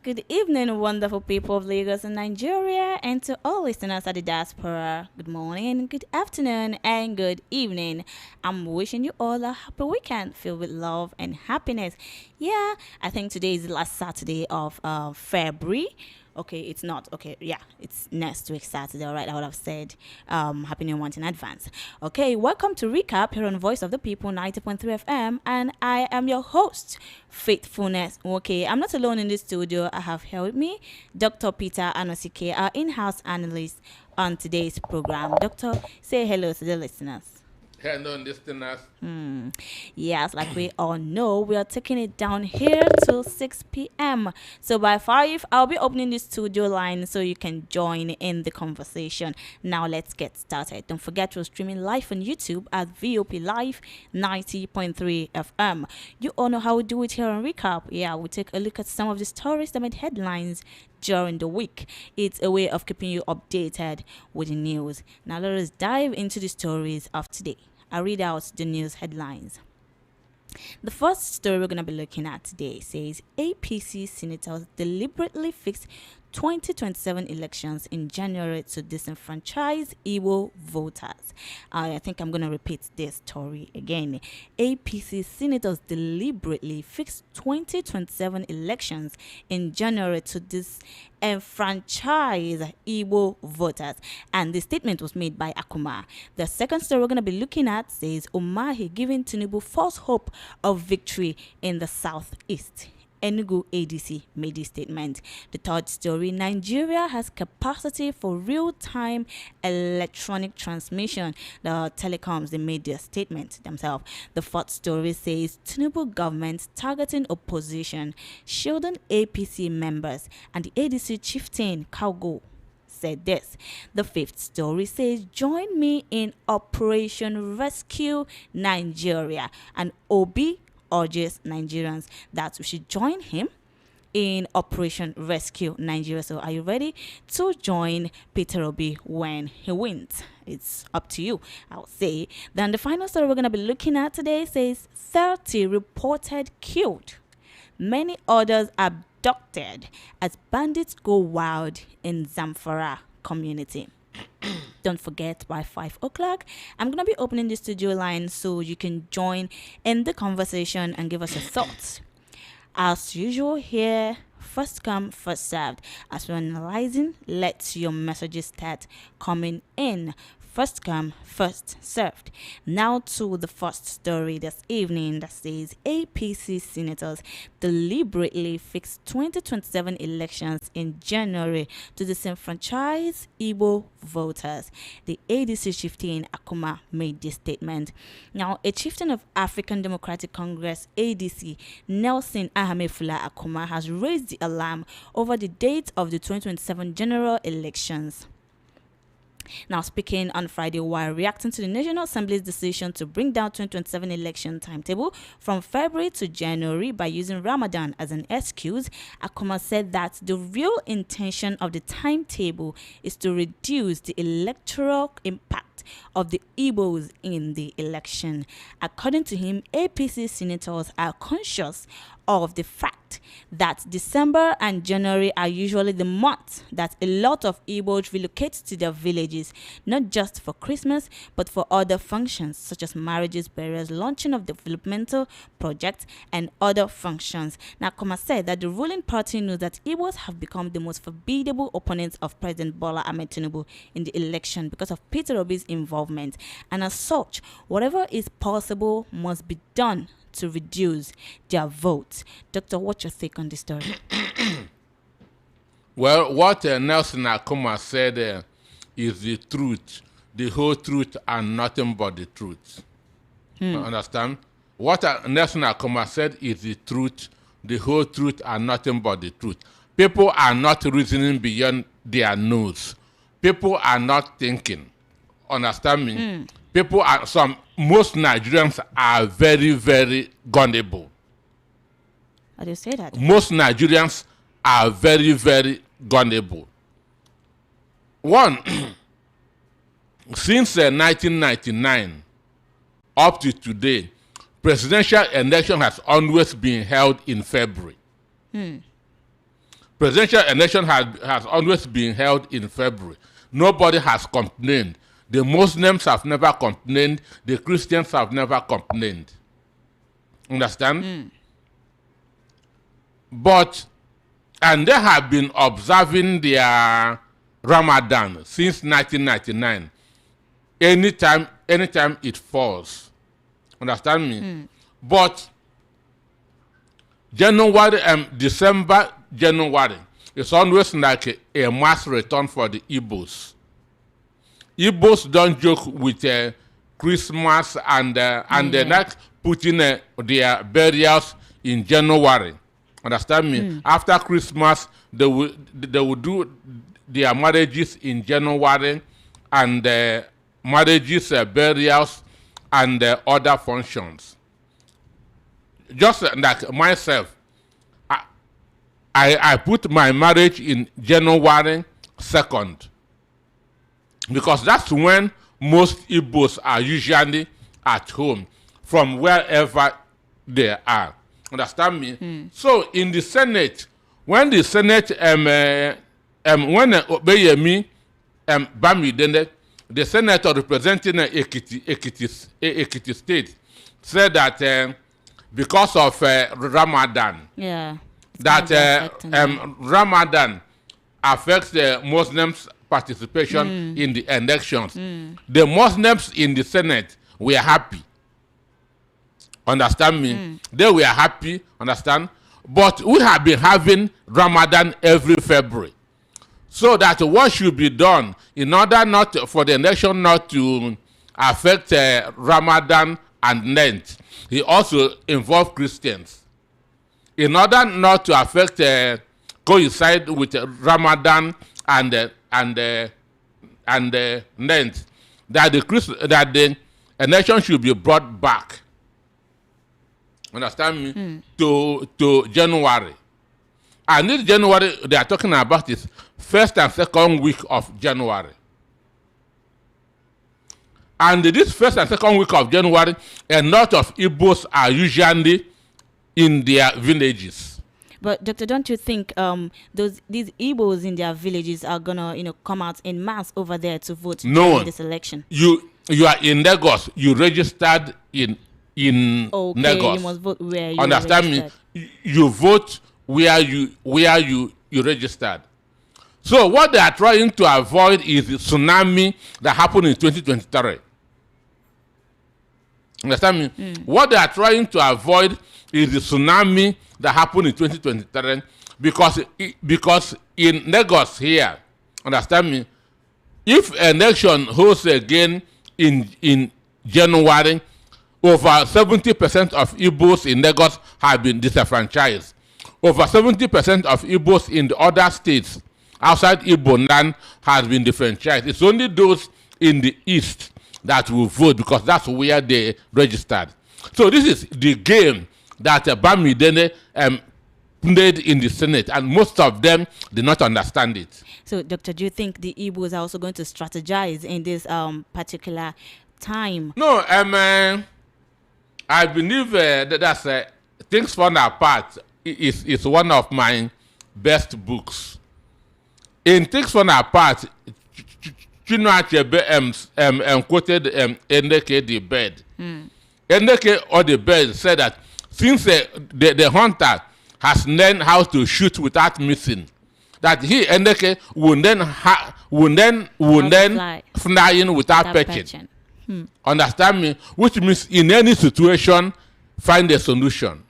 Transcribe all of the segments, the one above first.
Good evening, wonderful people of Lagos and Nigeria, and to all listeners at the diaspora. Good morning, good afternoon, and good evening. I'm wishing you all a happy weekend filled with love and happiness. Yeah, I think today is the last Saturday of February. Okay, it's not. Okay, yeah, it's next week Saturday. All right, I would have said Happy New Month in advance. Okay, welcome to Recap here on Voice of the People 90.3 FM, and I am your host, Faithfulness. Okay, I'm not alone in this studio. I have here with me Dr. Peter Anosike, our in-house analyst on today's program. Doctor, say hello to the listeners. Hello, listeners. Yes, like we all know, we are taking it down here till 6 p.m. So by 5, I'll be opening the studio line so you can join in the conversation. Now let's get started. Don't forget we're streaming live on YouTube at VOP Live 90.3 FM. You all know how we do it here on Recap. Yeah, we take a look at some of the stories that made headlines during the week. It's a way of keeping you updated with the news. Now let us dive into the stories of today. I'll read out the news headlines. The first story we're going to be looking at today says APC senators deliberately fixed 2027 elections in January to disenfranchise Igbo voters. I think I'm going to repeat this story again. APC senators deliberately fixed 2027 elections in January to disenfranchise Igbo voters. And the statement was made by Akuma. The second story we're going to be looking at says Umahi giving Tinubu false hope of victory in the southeast. Enugu ADC made this statement. The third story, Nigeria has capacity for real-time electronic transmission. The telecoms, they made their statement themselves. The fourth story says Tinubu government targeting opposition, shielding APC members, and the ADC chieftain Kaugo said this. The fifth story says, join me in Operation Rescue Nigeria. And Obi urges Nigerians that we should join him in Operation Rescue Nigeria. So are you ready to join Peter Obi when he wins? It's up to you, I'll say. Then the final story we're going to be looking at today says 30 reported killed, many others abducted as bandits go wild in Zamfara community. Don't forget, by 5 o'clock, I'm going to be opening the studio line so you can join in the conversation and give us your thoughts. As usual here, first come, first served. As we're analyzing, let your messages start coming in. First come, first served. Now to the first story this evening that says APC senators deliberately fixed 2027 elections in January to disenfranchise Igbo voters. The ADC chieftain Akuma made this statement. Now, a chieftain of African Democratic Congress ADC, Nelson Ahamefula Akuma, has raised the alarm over the date of the 2027 general elections. Now, speaking on Friday while reacting to the National Assembly's decision to bring down 2027 election timetable from February to January by using Ramadan as an excuse, Akuma said that the real intention of the timetable is to reduce the electoral impact of the Igbos in the election. According to him, APC senators are conscious of the fact that December and January are usually the months that a lot of Igbos relocate to their villages, not just for Christmas, but for other functions such as marriages, burials, launching of developmental projects, and other functions. Now, Koma said that the ruling party knows that Igbos have become the most formidable opponents of President Bola Ahmed Tinubu in the election because of Peter Obi's involvement, and as such, whatever is possible must be done to reduce their votes. Doctor, what's your take on this story? Well, what Nelson Akuma said is the truth, the whole truth, and nothing but the truth. Understand? What Nelson Akuma said is the truth, the whole truth, and nothing but the truth. People are not reasoning beyond their nose. People are not thinking. Understand me? People are most Nigerians are very, very gullible. How do you say that? Most Nigerians are very, very gullible. One, since 1999 up to today, presidential election has always been held in February. Presidential election has always been held in February. Nobody has complained. The Muslims have never complained. The Christians have never complained. Understand? But, and they have been observing their Ramadan since 1999. Anytime it falls. Understand me? But December, January, it's always like a mass return for the Igbos. Igbos don't joke with Christmas and they like putting their burials in January. Understand me? After Christmas, they will do their marriages in January and marriages, burials, and other functions. Just like myself, I put my marriage in January 2nd because that's when most Igbos are usually at home from wherever they are. Understand me? So in the Senate, when the Senate when Obeyemi Bamidele, the senator representing Ekiti State, said that because of Ramadan, that Ramadan affects the Muslims' participation in the elections. The Muslims in the Senate were happy. Understand me? They were happy, understand? But we have been having Ramadan every February. So that what should be done in order not for the election not to affect Ramadan and Lent, he also involved Christians. In order not to affect coincide with Ramadan and Lent, that the election should be brought back. Understand me? To January. And this January they are talking about is first and second week of January. And this first and second week of January, a lot of Igbos are usually in their villages. But Doctor, don't you think these Igbos in their villages are gonna come out in mass over there to vote during this election? You are in Lagos. You registered in Lagos. You must vote where you understand registered. Me? You vote where you registered. So what they are trying to avoid is the tsunami that happened in 2023. Understand me? What they are trying to avoid is the tsunami that happened in 2023 because in Lagos here, understand me, if election holds again in January, over 70% of Igbos in Lagos have been disenfranchised. Over 70% of Igbos in the other states outside Igbo land has been disenfranchised. It's only those in the east that will vote because that's where they registered. So this is the game that Bamidele played in the Senate, and most of them did not understand it. So, Doctor, do you think the Igbos are also going to strategize in this particular time? No, I believe that's Things Fall Apart is one of my best books. In Things Fall Apart, Chinua Achebe quoted Ndeke the bird. Ndeke or the bird said that since the hunter has learned how to shoot without missing, that he Ndeke will then flying without perching. Understand me? Which means in any situation, find a solution.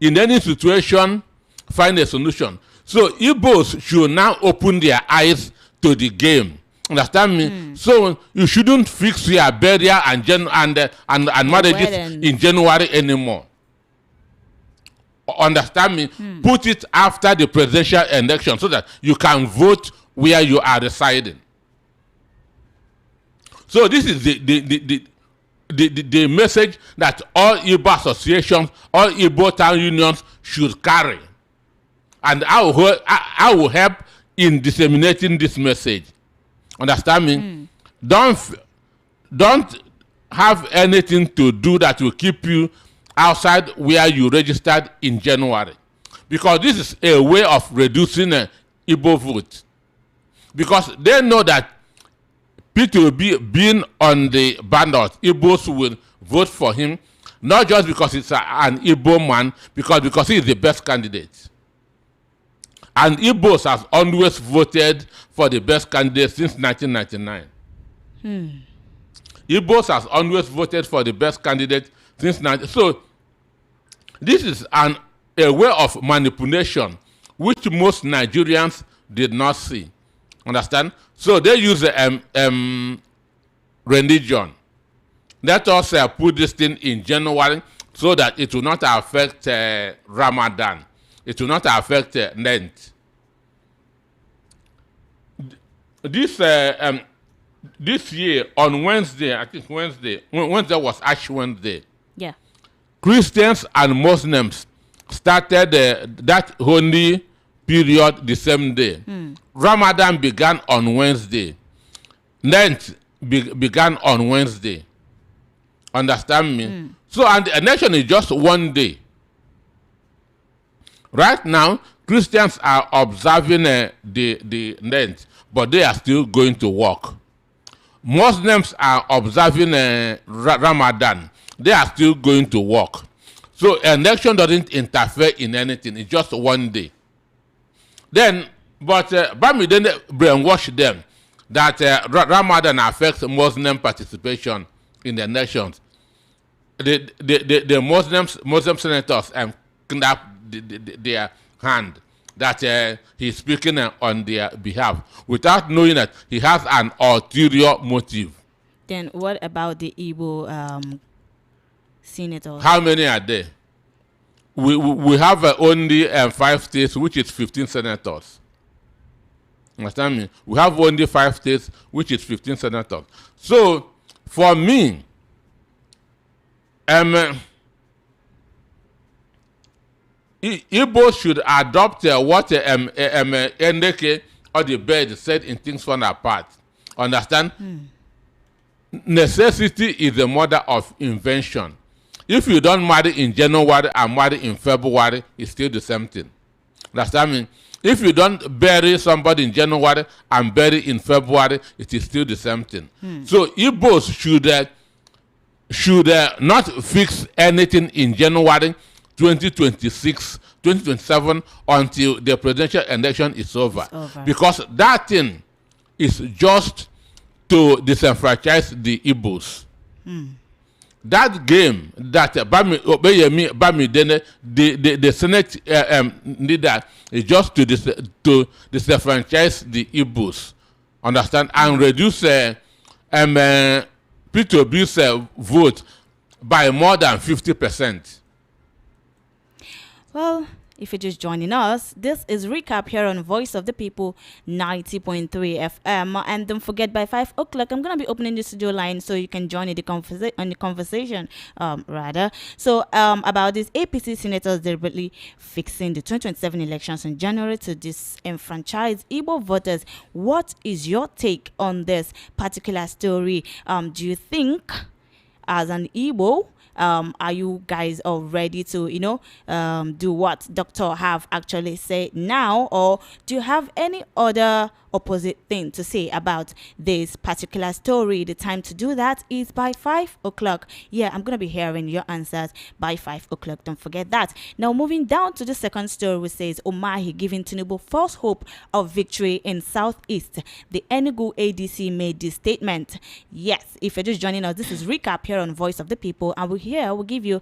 In any situation, find a solution. So Igbos should now open their eyes to the game. Understand me? So you shouldn't fix your burial and marriages in January anymore. Understand me? Put it after the presidential election so that you can vote where you are residing. So this is the message that all Igbo associations, all Igbo town unions should carry. And I will help in disseminating this message. Understand me? Don't have anything to do that will keep you outside where you registered in January. because this is a way of reducing Igbo vote. Because they know that P2B being on the ballot, Igbos will vote for him, not just because it's an Igbo man, because he is the best candidate. And Igbos have always voted for the best candidate since 1999. Igbos has always voted for the best candidate since 1999. So this is a way of manipulation which most Nigerians did not see. Understand? So they use religion. Let us put this thing in January so that it will not affect Ramadan. It will not affect Lent. This year on Wednesday, I think Wednesday was Ash Wednesday. Yeah. Christians and Muslims started that holy period the same day. Ramadan began on Wednesday. Lent began on Wednesday. Understand me? So, and the election is just one day. Right now, Christians are observing the Lent, but they are still going to work. Muslims are observing Ramadan. They are still going to work. So election doesn't interfere in anything. It's just one day. Then, but Bami then brainwash them that Ramadan affects Muslim participation in the elections. The Muslim senators clap their hand that he's speaking on their behalf without knowing that he has an ulterior motive. Then what about the Igbo senators? How many are there? We have only 5 states, which is 15 senators. Understand me? We have only 5 states, which is 15 senators. So, for me, Igbo should adopt what Ndeke or the bird said in Things Fall Apart. Understand? Necessity is the mother of invention. If you don't marry in January and marry in February, it's still the same thing. Understand me? If you don't bury somebody in January and bury in February, it is still the same thing. So Igbos should not fix anything in January 2026, 2027 until the presidential election is over. Because that thing is just to disenfranchise the Igbos. That game that the Senate leader is just to disenfranchise the Igbos. Understand? And reduce P2B's vote by more than 50%. Well, if you're just joining us, this is Recap here on Voice of the People 90.3 FM. And don't forget, by 5 o'clock, I'm going to be opening the studio line so you can join in the conversation, So, about these APC senators deliberately fixing the 2027 elections in January to disenfranchise Igbo voters. What is your take on this particular story? Do you think, as an Igbo, are you guys all ready to, do what Dr. Have actually said now, or do you have any other opposite thing to say about this particular story? The time to do that is by 5 o'clock. Yeah, I'm going to be hearing your answers by 5 o'clock. Don't forget that. Now, moving down to the second story, which says Umahi giving Tinubu false hope of victory in Southeast. The Enugu ADC made this statement. Yes, if you're just joining us, this is Recap here on Voice of the People, and we'll give you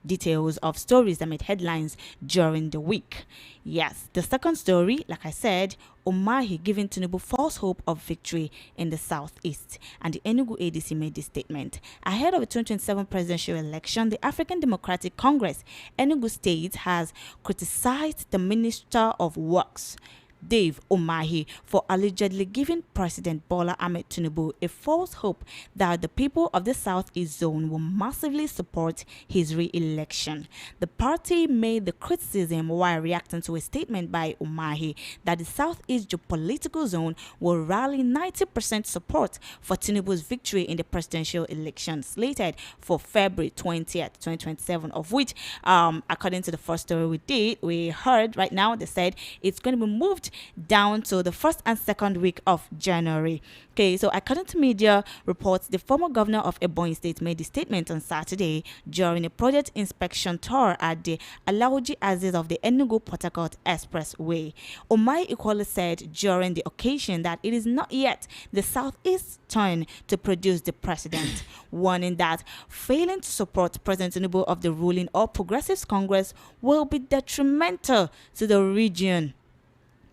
details of stories that made headlines during the week. Yes, the second story, like I said, Umahi giving Tinubu false hope of victory in the Southeast, and the Enugu ADC made this statement. Ahead of the 2027 presidential election, the African Democratic Congress, Enugu State, has criticized the Minister of Works, Dave Umahi for allegedly giving President Bola Ahmed Tinubu a false hope that the people of the Southeast Zone will massively support his re-election. The party made the criticism while reacting to a statement by Umahi that the Southeast geopolitical zone will rally 90% support for Tinubu's victory in the presidential election slated for February 20th, 2027, of which, according to the first story we heard right now, they said it's going to be moved down to the first and second week of January. Okay, so according to media reports, the former governor of Ebonyi State made the statement on Saturday during a project inspection tour at the Alaoji Aziz of the Enugu-Port Harcourt Expressway. Omai equally said during the occasion that it is not yet the Southeast's turn to produce the president, warning that failing to support President Tinubu of the ruling All Progressives Congress will be detrimental to the region.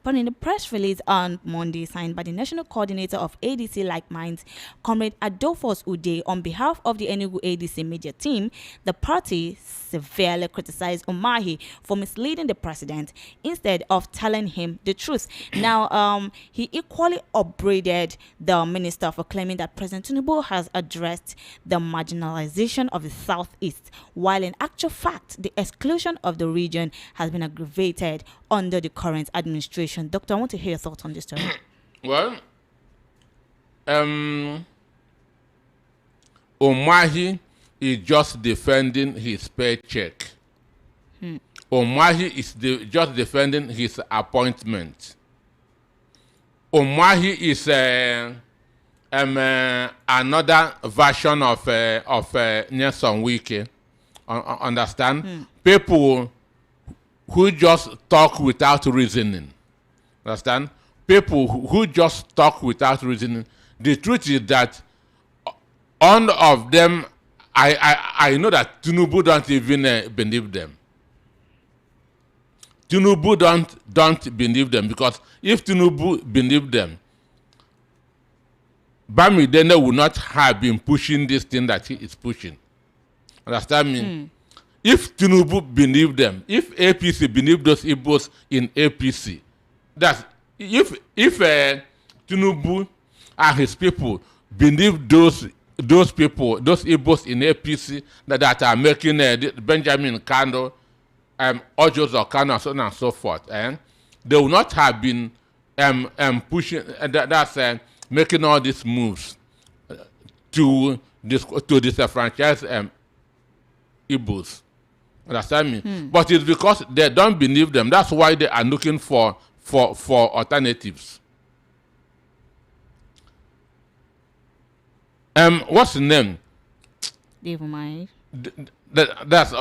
But in the press release on Monday signed by the National Coordinator of ADC Like Minds, Comrade Adolphus Ude, on behalf of the Enugu ADC media team, the party severely criticized Umahi for misleading the president instead of telling him the truth. Now, he equally upbraided the minister for claiming that President Tinubu has addressed the marginalization of the Southeast, while in actual fact, the exclusion of the region has been aggravated under the current administration. Doctor, I want to hear your thoughts on this story. Well, Umahi is just defending his paycheck. Umahi is just defending his appointment. Umahi is another version of Nelson Wike. Understand? People who just talk without reasoning. Understand? People who just talk without reasoning. The truth is that all of them, I know that Tinubu don't even believe them. Tinubu don't believe them, because if Tinubu believed them, Bamidele would not have been pushing this thing that he is pushing. Understand me? If Tinubu believed them, if APC believed those Igbos in APC, that if Tinubu and his people believe those people, those Igbos in APC that are making Benjamin Kanu, Ojos or Kanu, and so on and so forth, they would not have been pushing, making all these moves to disenfranchise Igbos. Understand me? But it's because they don't believe them. That's why they are looking for alternatives. What's the name? Dave Umahi. That's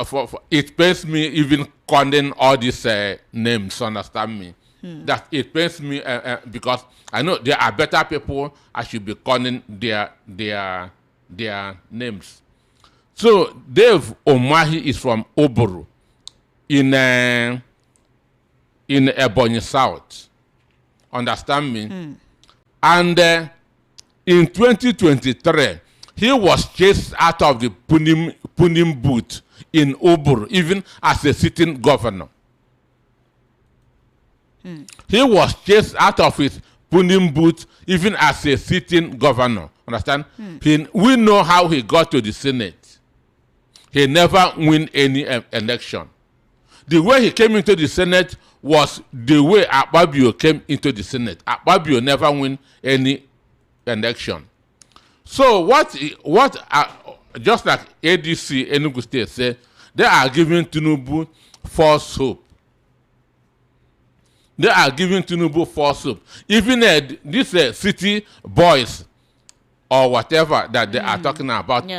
it pains me even calling all these names. Understand me? That it pains me because I know there are better people. I should be calling their names. So Dave Umahi is from Oburu in Ebonyi South. Understand me? And in 2023, he was chased out of the Punim booth in Oburu, even as a sitting governor. He was chased out of his Punim booth, even as a sitting governor. Understand? We know how he got to the Senate. He never win any election. The way he came into the Senate was the way Akpabio came into the Senate. Akpabio never win any election. So just like ADC Enugu State said, they are giving Tinubu false hope. They are giving Tinubu false hope. Even these city boys or whatever that they are talking about,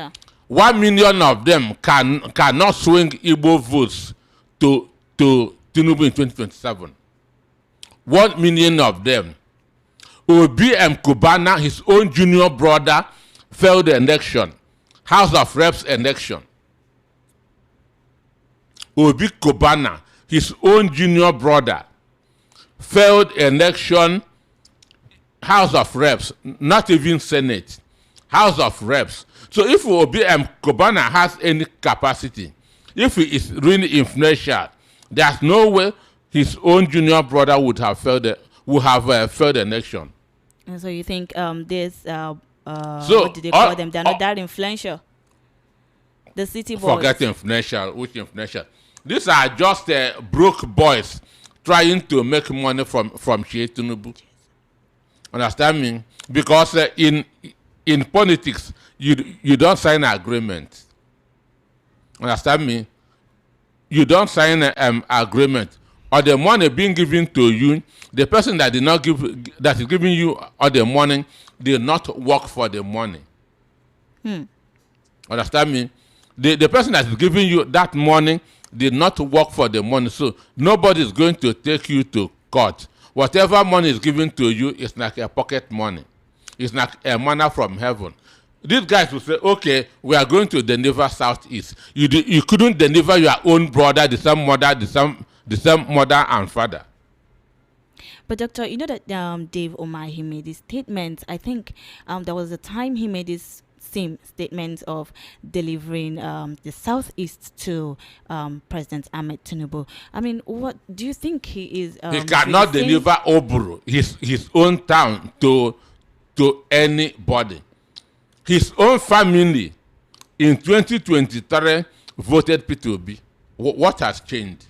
1 million of them cannot swing Igbo votes to Tinubu in 2027. 1 million of them. Obi Kubana, his own junior brother, failed the election. House of Reps election. Obi Kubana, his own junior brother, failed election. House of Reps, not even Senate. House of Reps. So if Obi Kubana has any capacity, if he is really influential, there's no way his own junior brother would have failed will have failed the election. And so you think this So, what do they call them? They're not that influential. The city boys. Forget influential. Which influential? These are just broke boys trying to make money from Tinubu. Understand me? Because in politics, you don't sign an agreement. Understand me? You don't sign an agreement, or the money being given to you, the person that did not give, that is giving you all the money, did not work for the money. Understand me? The person that is giving you that money did not work for the money, so nobody is going to take you to court. Whatever money is given to you is like a pocket money. It's like a manna from heaven. These guys will say, okay, we are going to deliver Southeast. You couldn't deliver your own brother, the same mother and father. But Doctor, you know that Dave Omar, he made this statement. I think there was a time he made this same statement of delivering the Southeast to President Ahmed Tinubu. I mean, what do you think he is? He cannot deliver Oburu, his own town, to anybody. His own family in 2023 voted P2B. What has changed?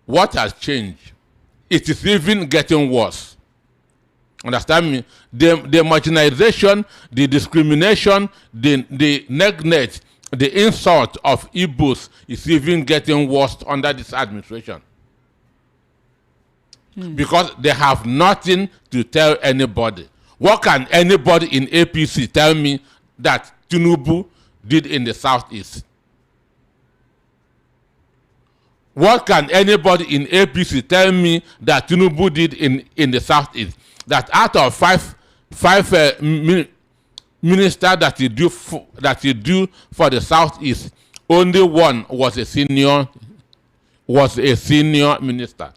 What has changed? It is even getting worse. Understand me? The marginalization, the discrimination, the neglect, the insult of Igbos is even getting worse under this administration. Because they have nothing to tell anybody. What can anybody in APC tell me that Tinubu did in the Southeast? What can anybody in APC tell me that Tinubu did in the Southeast? That out of five ministers that you do for the Southeast, only one was a senior minister.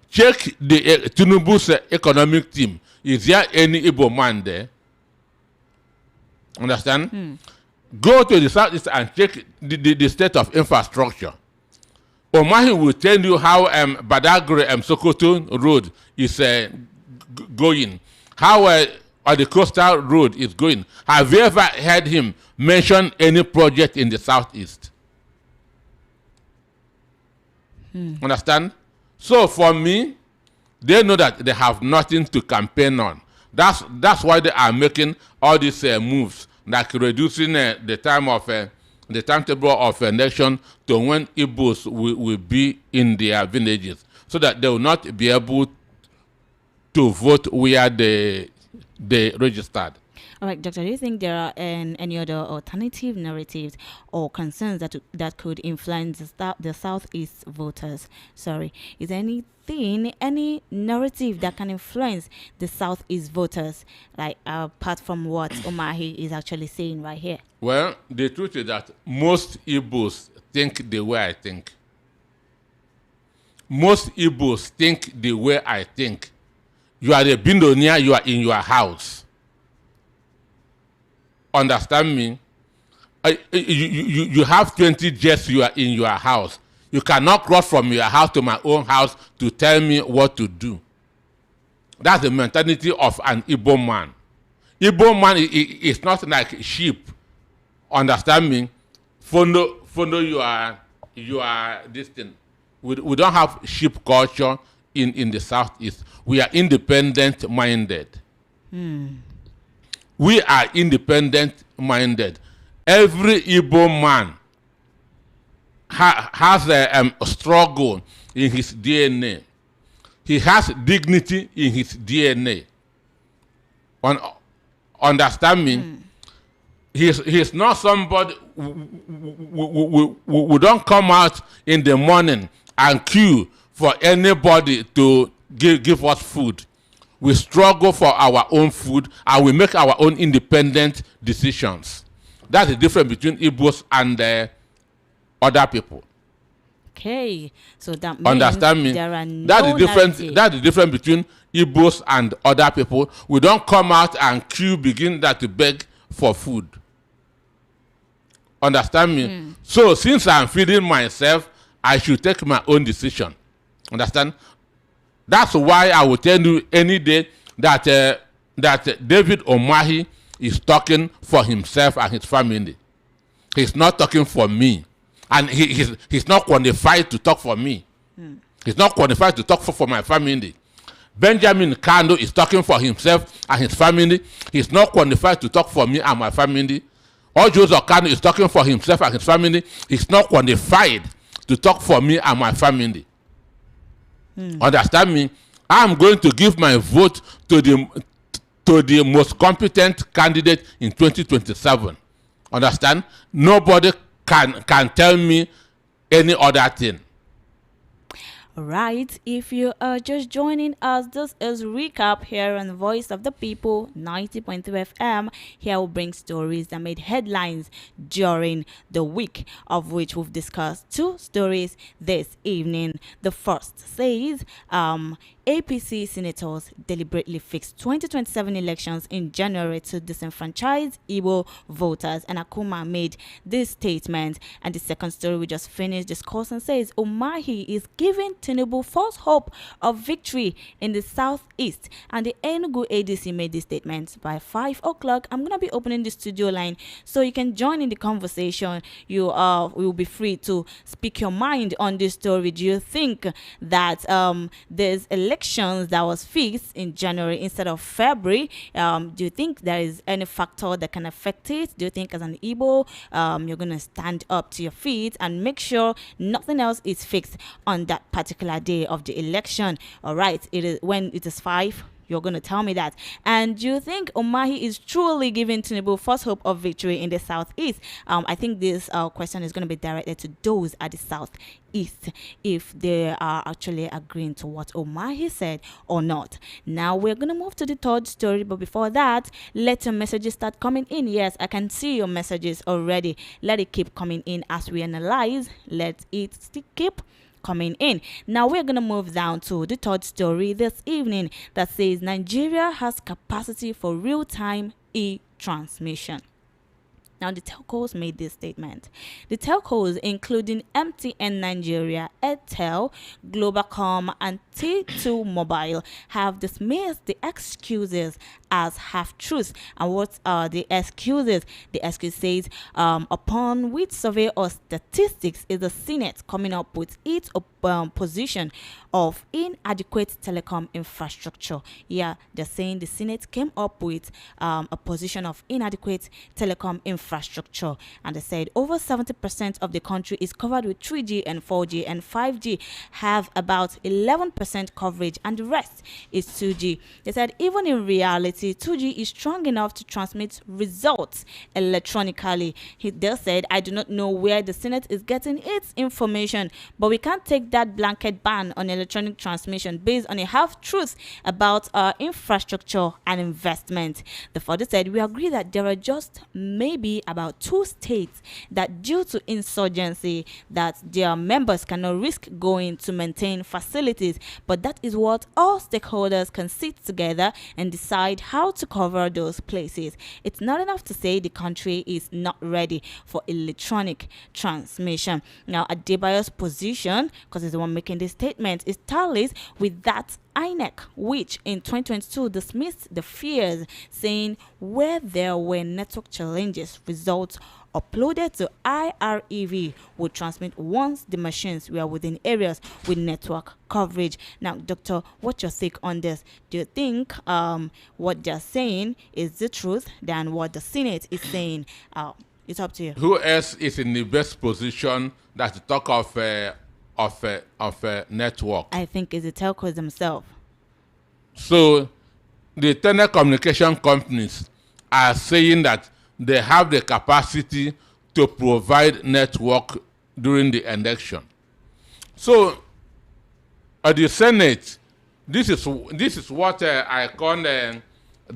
Check the Tinubu's economic team. Is there any Igbo man there? Understand? Go to the Southeast and check the state of infrastructure. Omahi will tell you how Badagry Sokoto Road is going. How the coastal road is going. Have you ever heard him mention any project in the Southeast? Understand? So for me, they know that they have nothing to campaign on. That's why they are making all these moves, like reducing the timetable of election to when Igbos will be in their villages, so that they will not be able to vote where they registered. All right, Doctor, do you think there are any other alternative narratives or concerns that could influence the Southeast voters? Sorry, is there any narrative that can influence the Southeast voters, like apart from what Omahi is actually saying right here? Well, the truth is that most Igbos think the way I think. Most Igbos think the way I think. You are a billionaire, you are in your house. Understand me? You have 20 jets, you are in your house. You cannot cross from your house to my own house to tell me what to do. That's the mentality of an Igbo man. Igbo man is not like sheep. Understand me? Follow you are this thing. We don't have sheep culture in the Southeast. We are independent minded. We are independent-minded. Every Igbo man has a struggle in his DNA. He has dignity in his DNA. Understand me? He's not somebody who don't come out in the morning and queue for anybody to give us food. We struggle for our own food and we make our own independent decisions. That's the difference between Igbos and other people. Okay, so that means understand me? There are no that's the difference. narrative. That's the difference between Igbos and other people. We don't come out and begin to beg for food. Understand me? So since I'm feeding myself, I should take my own decision. Understand? That's why I will tell you any day that David Umahi is talking for himself and his family. He's not talking for me, and he's not qualified to talk for me. He's not qualified to talk for my family. Benjamin Kanu is talking for himself and his family. He's not qualified to talk for me and my family. Joseph Kanu is talking for himself and his family. He's not qualified to talk for me and my family. Understand me? I'm going to give my vote to the most competent candidate in 2027. Understand? Nobody can tell me any other thing. Right, if you are just joining us, this is Recap here on the Voice of the People 90.3 FM. Here we bring stories that made headlines during the week, of which we've discussed two stories this evening. The first says APC senators deliberately fixed 2027 elections in January to disenfranchise Igbo voters, and Akuma made this statement. And the second story we just finished discussing says Umahi is giving Tinubu false hope of victory in the southeast, and the Enugu ADC made this statement. By 5 o'clock, I'm gonna be opening the studio line so you can join in the conversation. You will be free to speak your mind on this story. Do you think that there's elections that was fixed in January instead of February? Do you think there is any factor that can affect it? Do you think as an Igbo you're gonna stand up to your feet and make sure nothing else is fixed on that particular day of the election? All right, it is when it is 5. You're going to tell me that. And do you think Umahi is truly giving Tinubu false hope of victory in the southeast? I think this question is going to be directed to those at the southeast, if they are actually agreeing to what Umahi said or not. Now we're going to move to the third story, but before that, let your messages start coming in. Yes, I can see your messages already. Let it keep coming in as we analyze. Let it keep coming in. Now we're gonna move down to the third story this evening that says Nigeria has capacity for real-time e-transmission. Now, the telcos made this statement. The telcos, including MTN Nigeria, Airtel, Globalcom, and T2 Mobile, have dismissed the excuses as half-truths. And what are the excuses? The excuse says, upon which survey or statistics is the Senate coming up with its position of inadequate telecom infrastructure. Yeah, they're saying the Senate came up with a position of inadequate telecom infrastructure, and they said over 70% of the country is covered with 3G and 4G, and 5G have about 11% coverage, and the rest is 2G. They said even in reality, 2G is strong enough to transmit results electronically. They said, I do not know where the Senate is getting its information, but we can't take that blanket ban on electronic transmission based on a half-truth about our infrastructure and investment. The further said, we agree that there are just maybe about 2 states that due to insurgency that their members cannot risk going to maintain facilities, but that is what all stakeholders can sit together and decide how to cover those places. It's not enough to say the country is not ready for electronic transmission. Now, Adebayo's position, because he's the one making this statement, is tallies with that INEC, which in 2022 dismissed the fears, saying where there were network challenges, results uploaded to IREV would transmit once the machines were within areas with network coverage. Now, Doctor, what's your take on this? Do you think what they're saying is the truth than what the Senate is saying? It's up to you. Who else is in the best position that to talk of network? I think it's the telcos themselves. So the telecommunication companies are saying that they have the capacity to provide network during the election. So at the Senate, this is what I call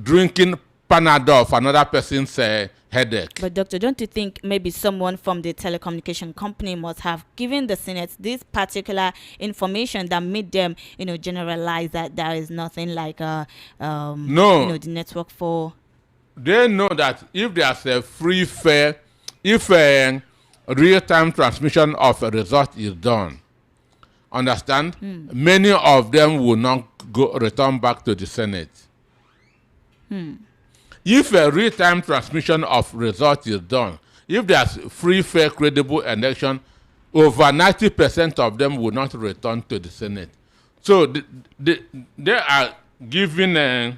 drinking Panadol for another person's headache. But Doctor, don't you think maybe someone from the telecommunication company must have given the Senate this particular information that made them, generalize that there is nothing like the network for? They know that if there's a free fair, if real-time transmission of a result is done, understand, many of them will not return back to the Senate. If a real-time transmission of results is done, if there's free, fair, credible election, over 90% of them will not return to the Senate. So they are giving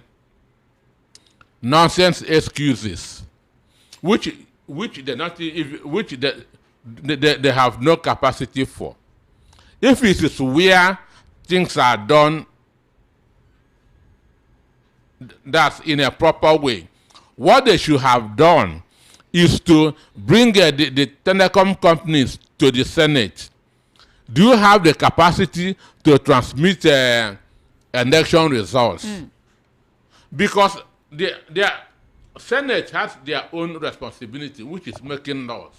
nonsense excuses, which they not which they have no capacity for. If it is where things are done that's in a proper way, what they should have done is to bring the telecom companies to the Senate. Do you have the capacity to transmit election results? Because the Senate has their own responsibility, which is making laws.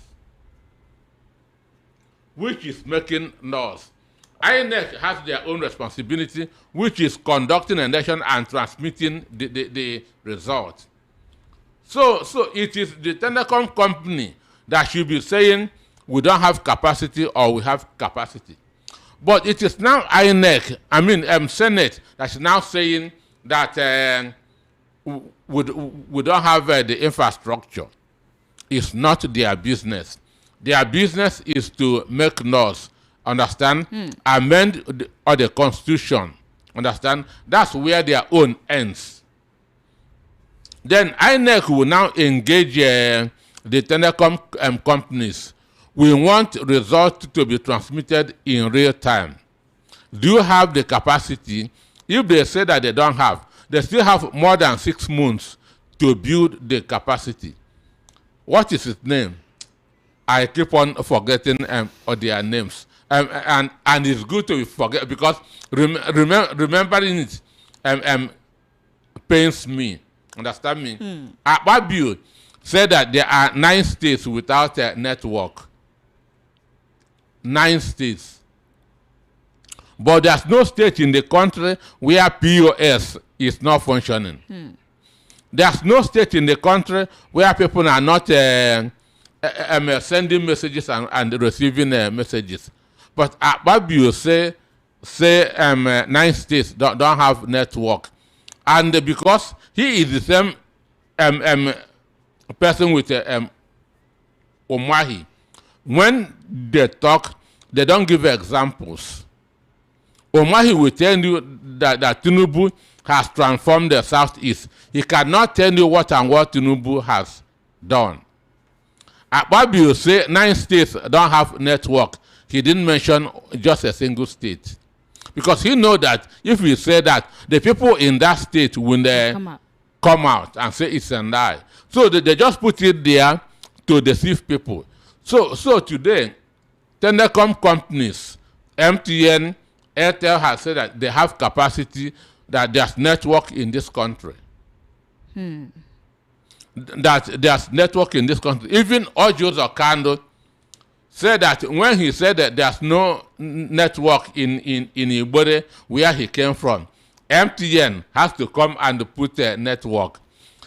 INEC has their own responsibility, which is conducting an election and transmitting the results. So it is the telecom company that should be saying we don't have capacity or we have capacity. But it is now Senate that's now saying that we don't have the infrastructure. It's not their business. Their business is to make laws, understand? Amend the constitution, understand? That's where their own ends. Then INEC will now engage the telecom companies. We want results to be transmitted in real time. Do you have the capacity? If they say that they don't have, they still have more than 6 months to build the capacity. What is its name? I keep on forgetting their names. And it's good to forget because remembering it pains me. Understand me? Akpabio said that there are 9 states without a network. 9 states. But there's no state in the country where POS is not functioning. There's no state in the country where people are not sending messages and receiving messages. But Akpabio say 9 states don't have network. And because he is the same person with Omahi, when they talk, they don't give examples. Omahi will tell you that Tinubu has transformed the Southeast. He cannot tell you what Tinubu has done. Akpabio say 9 states don't have network. He didn't mention just a single state. Because he know that if we say that, the people in that state will come out and say it's a lie. So they just put it there to deceive people. So today, telecom companies, MTN, Airtel has said that they have capacity, that there's network in this country. That there's network in this country. Even Ojo's Kanu said that when he said that there's no network in Ibore where he came from, MTN has to come and put a network.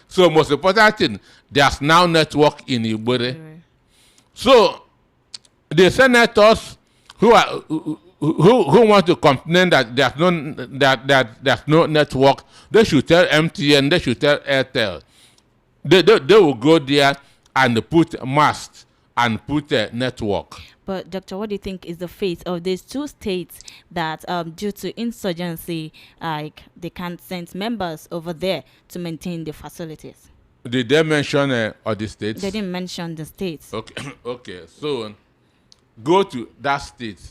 So most important thing, there's now network in Ibore. So the senators who want to complain that there's no network, they should tell MTN, they should tell Airtel. They will go there and put masts and put a network. But Doctor, what do you think is the fate of these 2 states that due to insurgency, they can't send members over there to maintain the facilities? Did they mention all the states? They didn't mention the states. Okay. So go to that state.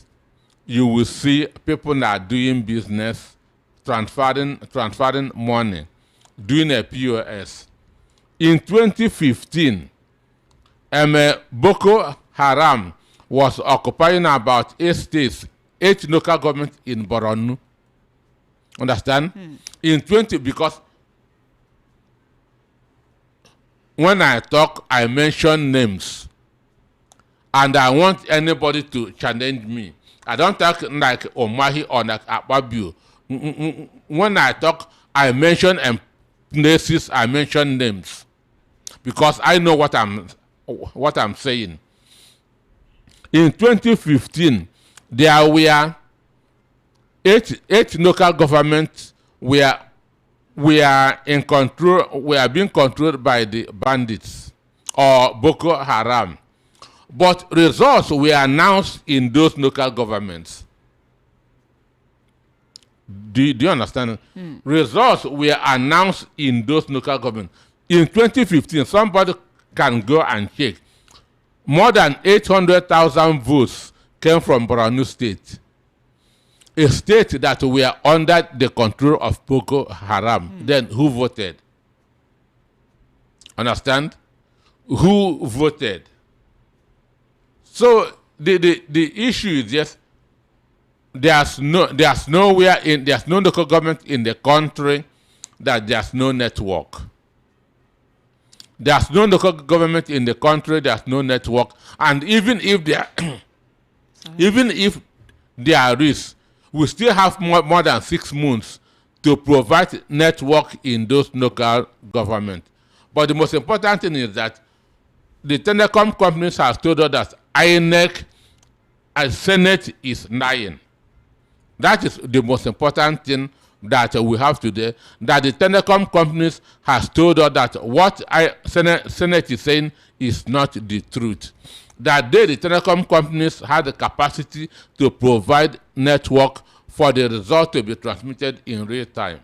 You will see people are doing business, transferring money, doing a POS. In 2015, Boko Haram was occupying about 8 states, 8 local governments in Borno. Understand? In 20, because when I talk, I mention names. And I want anybody to challenge me. I don't talk like Omahi or like Akpabio. When I talk, I mention places, I mention names. Because I know what I'm saying. In 2015, there were eight local governments we are in control. We are being controlled by the bandits or Boko Haram. But results were announced in those local governments. Do you understand? Results were announced in those local governments. In 2015, somebody can go and check. More than 800,000 votes came from Borno State, a state that were under the control of Boko Haram. Then who voted? Understand? Who voted? So the issue is just there's no local government in the country that there's no network. There's no local government in the country, there's no network. And even if there is, we still have more than 6 months to provide network in those local governments. But the most important thing is that the telecom companies have told us that INEC and Senate is lying. That is the most important thing that we have today, that the telecom companies has told us that what Senate is saying is not the truth. That the telecom companies had the capacity to provide network for the result to be transmitted in real time.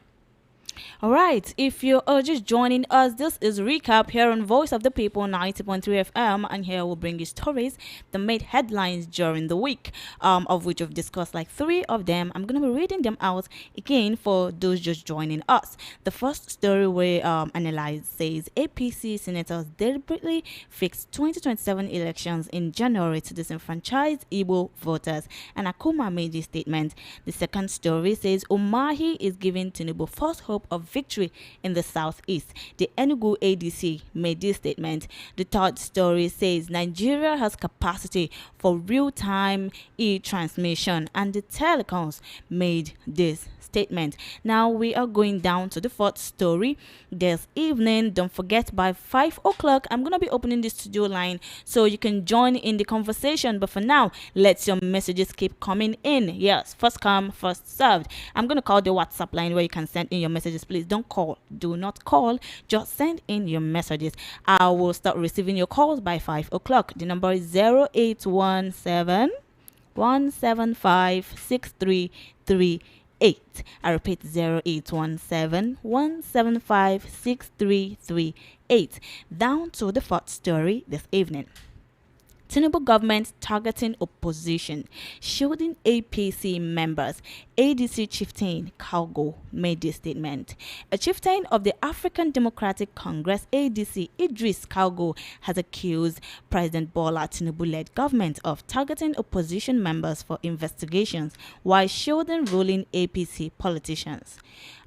All right, if you're just joining us, this is Recap here on Voice of the People 90.3 FM, and here we'll bring you stories that made headlines during the week, of which we've discussed like 3 of them. I'm going to be reading them out again for those just joining us. The first story we analyzed says APC senators deliberately fixed 2027 elections in January to disenfranchise Igbo voters, and Akuma made this statement. The second story says Umahi is giving Tinubu false hope of victory in the southeast. The Enugu ADC made this statement. The third story says Nigeria has capacity for real-time e-transmission, and the telecoms made this statement. Now we are going down to the fourth story this evening. Don't forget, by 5 o'clock I'm gonna be opening the studio line so you can join in the conversation, but for now let your messages keep coming in. Yes, first come first served. I'm gonna call the WhatsApp line where you can send in your messages. Please don't call, do not call, just send in your messages. I will start receiving your calls by 5 o'clock. The number is 0817 175 6338. I repeat, 0817 175 6338. Down to the fourth story this evening. Tinubu government targeting opposition, shielding APC members. ADC chieftain Kalgo made this statement. A chieftain of the African Democratic Congress, ADC, Idris Kalgo, has accused President Bola Tinubu-led government of targeting opposition members for investigations while shielding ruling APC politicians.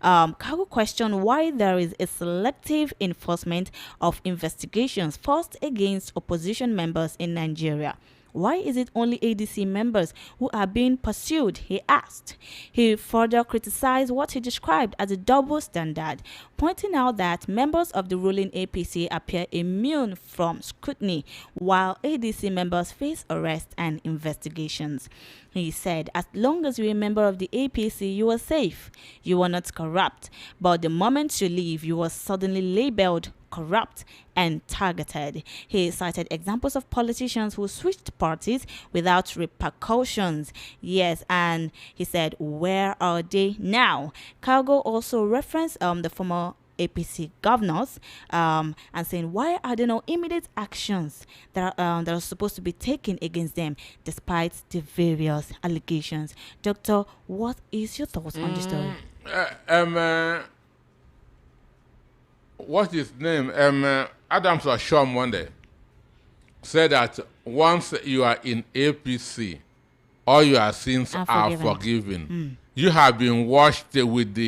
Kalgo questioned why there is a selective enforcement of investigations forced against opposition members in Nigeria. Why is it only ADC members who are being pursued? He asked. He further criticized what he described as a double standard, pointing out that members of the ruling APC appear immune from scrutiny, while ADC members face arrest and investigations. He said, as long as you're a member of the APC, you are safe. You are not corrupt. But the moment you leave, you are suddenly labeled corrupt and targeted. He cited examples of politicians who switched parties without repercussions. Yes, and he said, where are they now? Kalgo also referenced the former APC governors and saying, why are there no immediate actions that are supposed to be taken against them despite the various allegations? Doctor, what is your thoughts on this story? What's his name? Adams Ashom one day said that once you are in APC, all your sins are forgiven. You have been washed with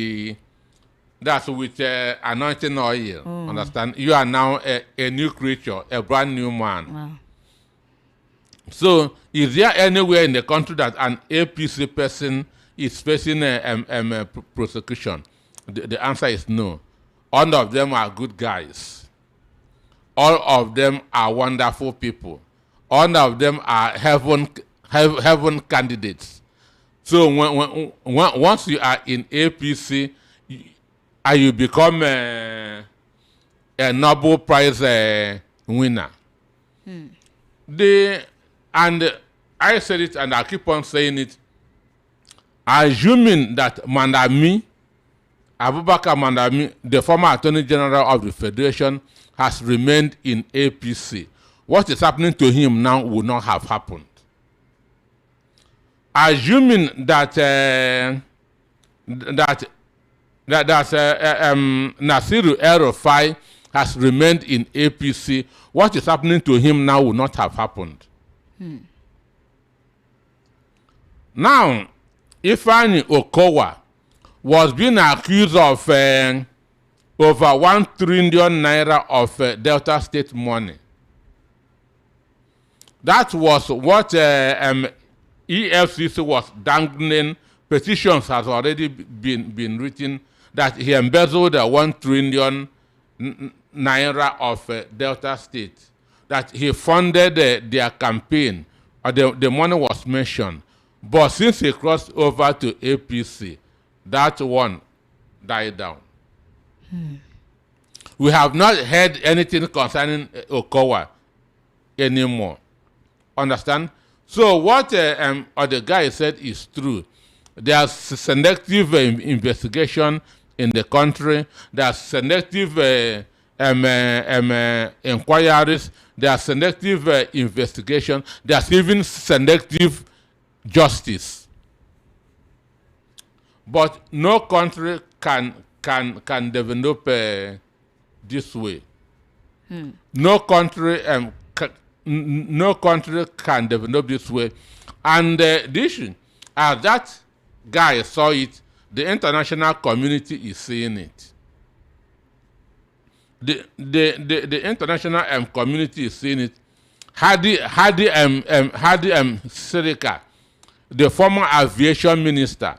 anointing oil. Understand? You are now a new creature, a brand new man. Wow. So, is there anywhere in the country that an APC person is facing a prosecution? The answer is no. All of them are good guys. All of them are wonderful people. All of them are heaven candidates. So once you are in APC, you become a Nobel Prize winner. And I said it, and I keep on saying it. Assuming that Mandami, Abubakar Mandami, the former Attorney General of the Federation, has remained in APC, what is happening to him now would not have happened. Assuming that Nasiru El-Rufai has remained in APC, what is happening to him now would not have happened. Now, Ifeanyi Okowa was being accused of over 1 trillion naira of Delta State money. That was what EFCC was dangling. Petitions has already been written that he embezzled 1 trillion naira of Delta State, that he funded their campaign, or the money was mentioned. But since he crossed over to APC, that one died down. We have not heard anything concerning Okowa anymore. Understand? So what the guy said is true. There's selective investigation in the country. There's selective inquiries. There's selective investigation. There's even selective justice. But no country can develop this way. No country no country can develop this way. And the issue, as that guy saw it, the international community is seeing it. The international community is seeing it. Hadi Sirika, the former aviation minister,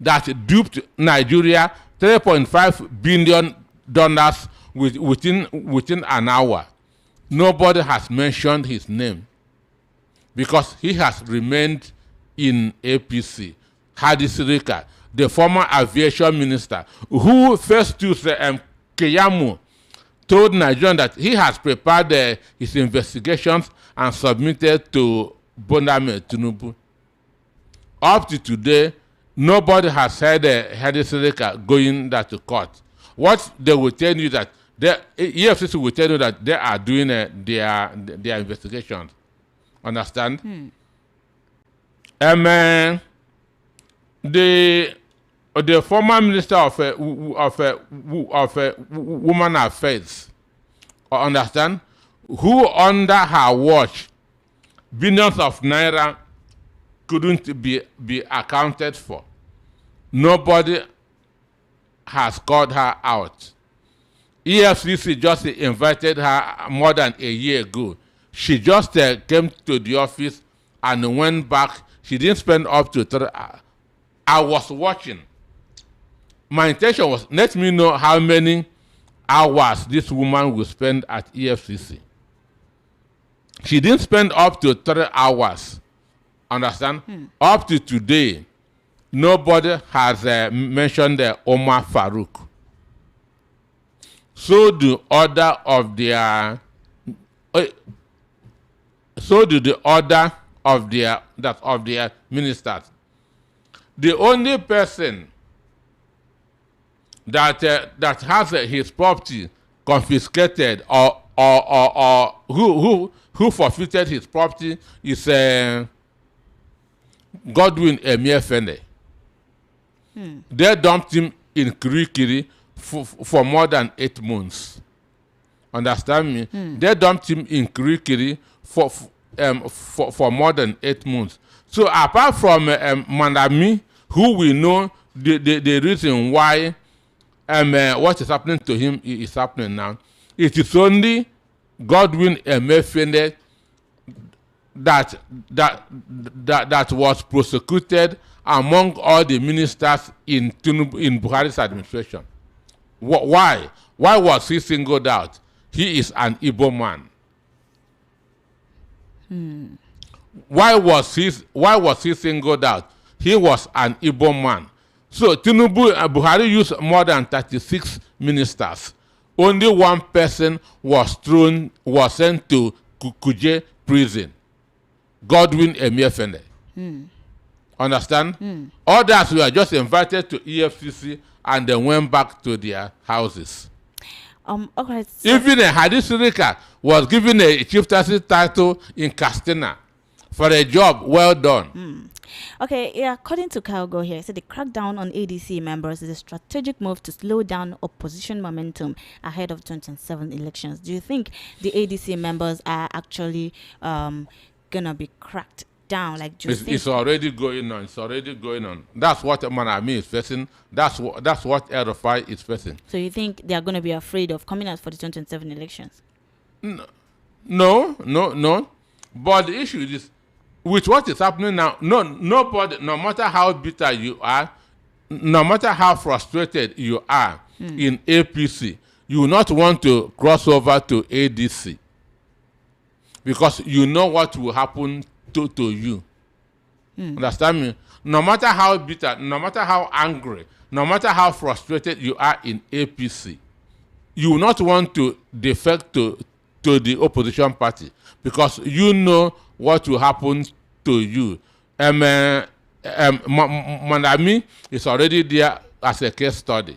that duped Nigeria $3.5 billion within an hour. Nobody has mentioned his name because he has remained in APC. Hadi Sirika, the former aviation minister, who first to Keyamu, told Nigerians that he has prepared his investigations and submitted to Boname Tinubu. Up to today, nobody has heard Hadi Sirika going to court. What they will tell you that the EFCC will tell you that they are doing their investigations. Understand? The former minister of women affairs, understand, who under her watch billions of naira couldn't be accounted for. Nobody has called her out. EFCC just invited her more than a year ago. She just came to the office and went back. She didn't spend up to 3 hours. I was watching. My intention was, let me know how many hours this woman will spend at EFCC. She didn't spend up to 3 hours. Understand? Up to today, nobody has mentioned Omar Farouk. So do order of their. So do the order of their ministers. The only person that has his property confiscated or who forfeited his property is Godwin Emefiele. They dumped him in Kirikiri for more than 8 months. Understand me? They dumped him in Kirikiri for more than 8 months. So apart from Mandami, who we know the reason why what is happening to him is happening now, it is only Godwin Emefiele that was prosecuted among all the ministers in Buhari's administration. Why? Why was he singled out? He is an Igbo man. Why was he singled out? he was an Igbo man. So Tinubu Buhari used more than 36 ministers. Only one person was sent to Kuje prison. Godwin Emefiele. Understand? Others were just invited to EFCC and then went back to their houses. Okay. So Even Hadith Sirika was given a chieftaincy title in Castina for a job well done. Okay, yeah, according to Cargo here, it said the crackdown on ADC members is a strategic move to slow down opposition momentum ahead of 2027 elections. Do you think the ADC members are actually gonna be cracked down? Like, do you think It's already going on. It's already going on. That's what Manami is facing. That's what El-Rufai is facing. so? You think they are gonna be afraid of coming out for the 2027 elections? No. But the issue is, with what is happening now, nobody, no matter how bitter you are, no matter how frustrated you are in APC, you will not want to cross over to ADC because you know what will happen to you. Understand me? No matter how bitter, no matter how angry, no matter how frustrated you are in APC, you will not want to defect to the opposition party because you know what will happen to you. Manami is already there as a case study.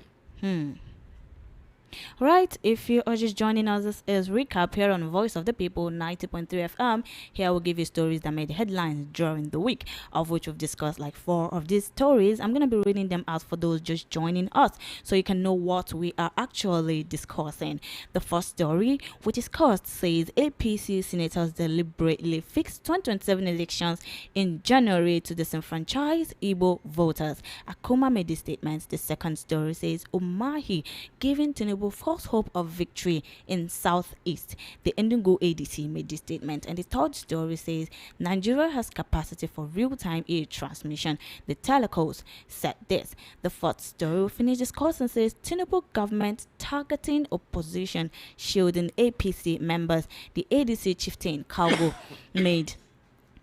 Right, if you are just joining us, this is Recap here on Voice of the People 90.3 FM. Here we'll give you stories that made headlines during the week, of which we've discussed like 4 of these stories. I'm going to be reading them out for those just joining us so you can know what we are actually discussing. The first story we discussed says APC senators deliberately fixed 2027 elections in January to disenfranchise Igbo voters. Akuma made this statement. The second story says Umahi giving Tinubu false hope of victory in Southeast. The Enugu ADC made this statement. And the third story says Nigeria has capacity for real-time aid transmission. The telecos said this. The fourth story we finish discussing says Tinubu government targeting opposition, shielding APC members. The ADC chieftain Cargo made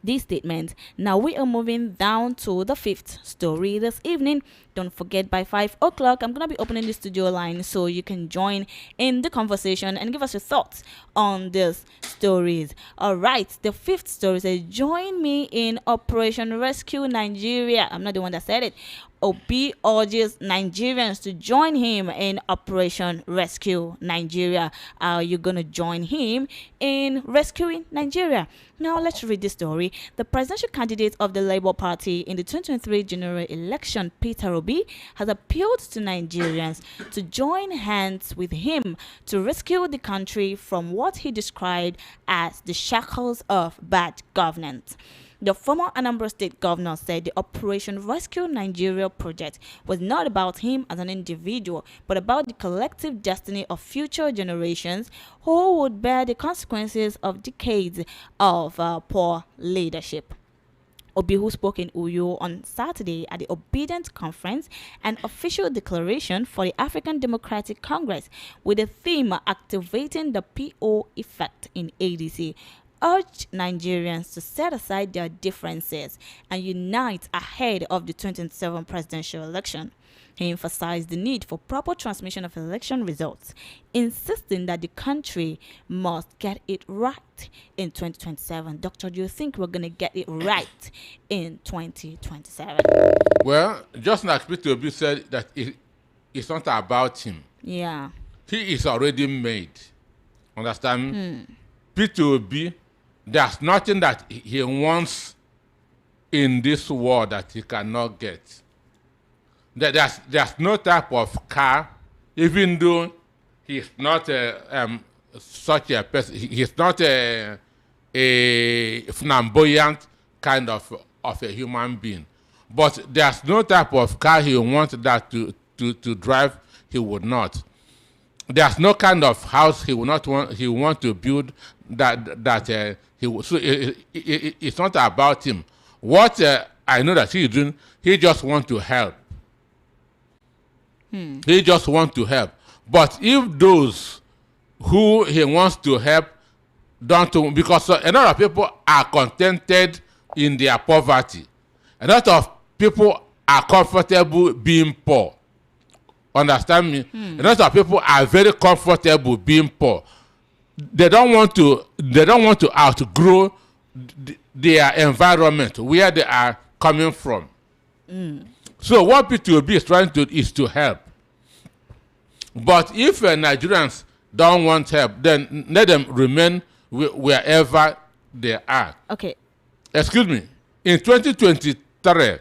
this statement. Now we are moving down to the fifth story this evening. Don't forget, by 5 o'clock, I'm going to be opening the studio line so you can join in the conversation and give us your thoughts on these stories. All right, the fifth story says, join me in Operation Rescue Nigeria. I'm not the one that said it. Obi urges Nigerians to join him in Operation Rescue Nigeria. Are you going to join him in rescuing Nigeria? Now, let's read this story. The presidential candidate of the Labour Party in the 2023 general election, Peter Obi, has appealed to Nigerians to join hands with him to rescue the country from what he described as the shackles of bad governance. The former Anambra State governor said the Operation Rescue Nigeria project was not about him as an individual, but about the collective destiny of future generations who would bear the consequences of decades of poor leadership. Obi, who spoke in Uyo on Saturday at the Obedient Conference, an official declaration for the African Democratic Congress with the theme Activating the PO Effect in ADC, urged Nigerians to set aside their differences and unite ahead of the 2027 presidential election. He emphasized the need for proper transmission of election results, insisting that the country must get it right in 2027. Doctor, do you think we're going to get it right in 2027? Well, just like Peter Obi said, that it's not about him. Yeah. He is already made. Understand? Peter Obi, there's nothing that he wants in this world that he cannot get. There's no type of car, even though he's not such a person. He's not a flamboyant kind of a human being. But there's no type of car he wants that to drive. He would not. There's no kind of house he would not want. He want to build that he would. So it's not about him. What I know that he's doing, he just want to help. He just wants to help. But if those who he wants to help don't, because a lot of people are contented in their poverty. A lot of people are comfortable being poor. Understand me? A lot of people are very comfortable being poor. They don't want to outgrow their environment where they are coming from. So what P2B is trying to help. But if Nigerians don't want help, then let them remain wherever they are. Okay. Excuse me. In 2023,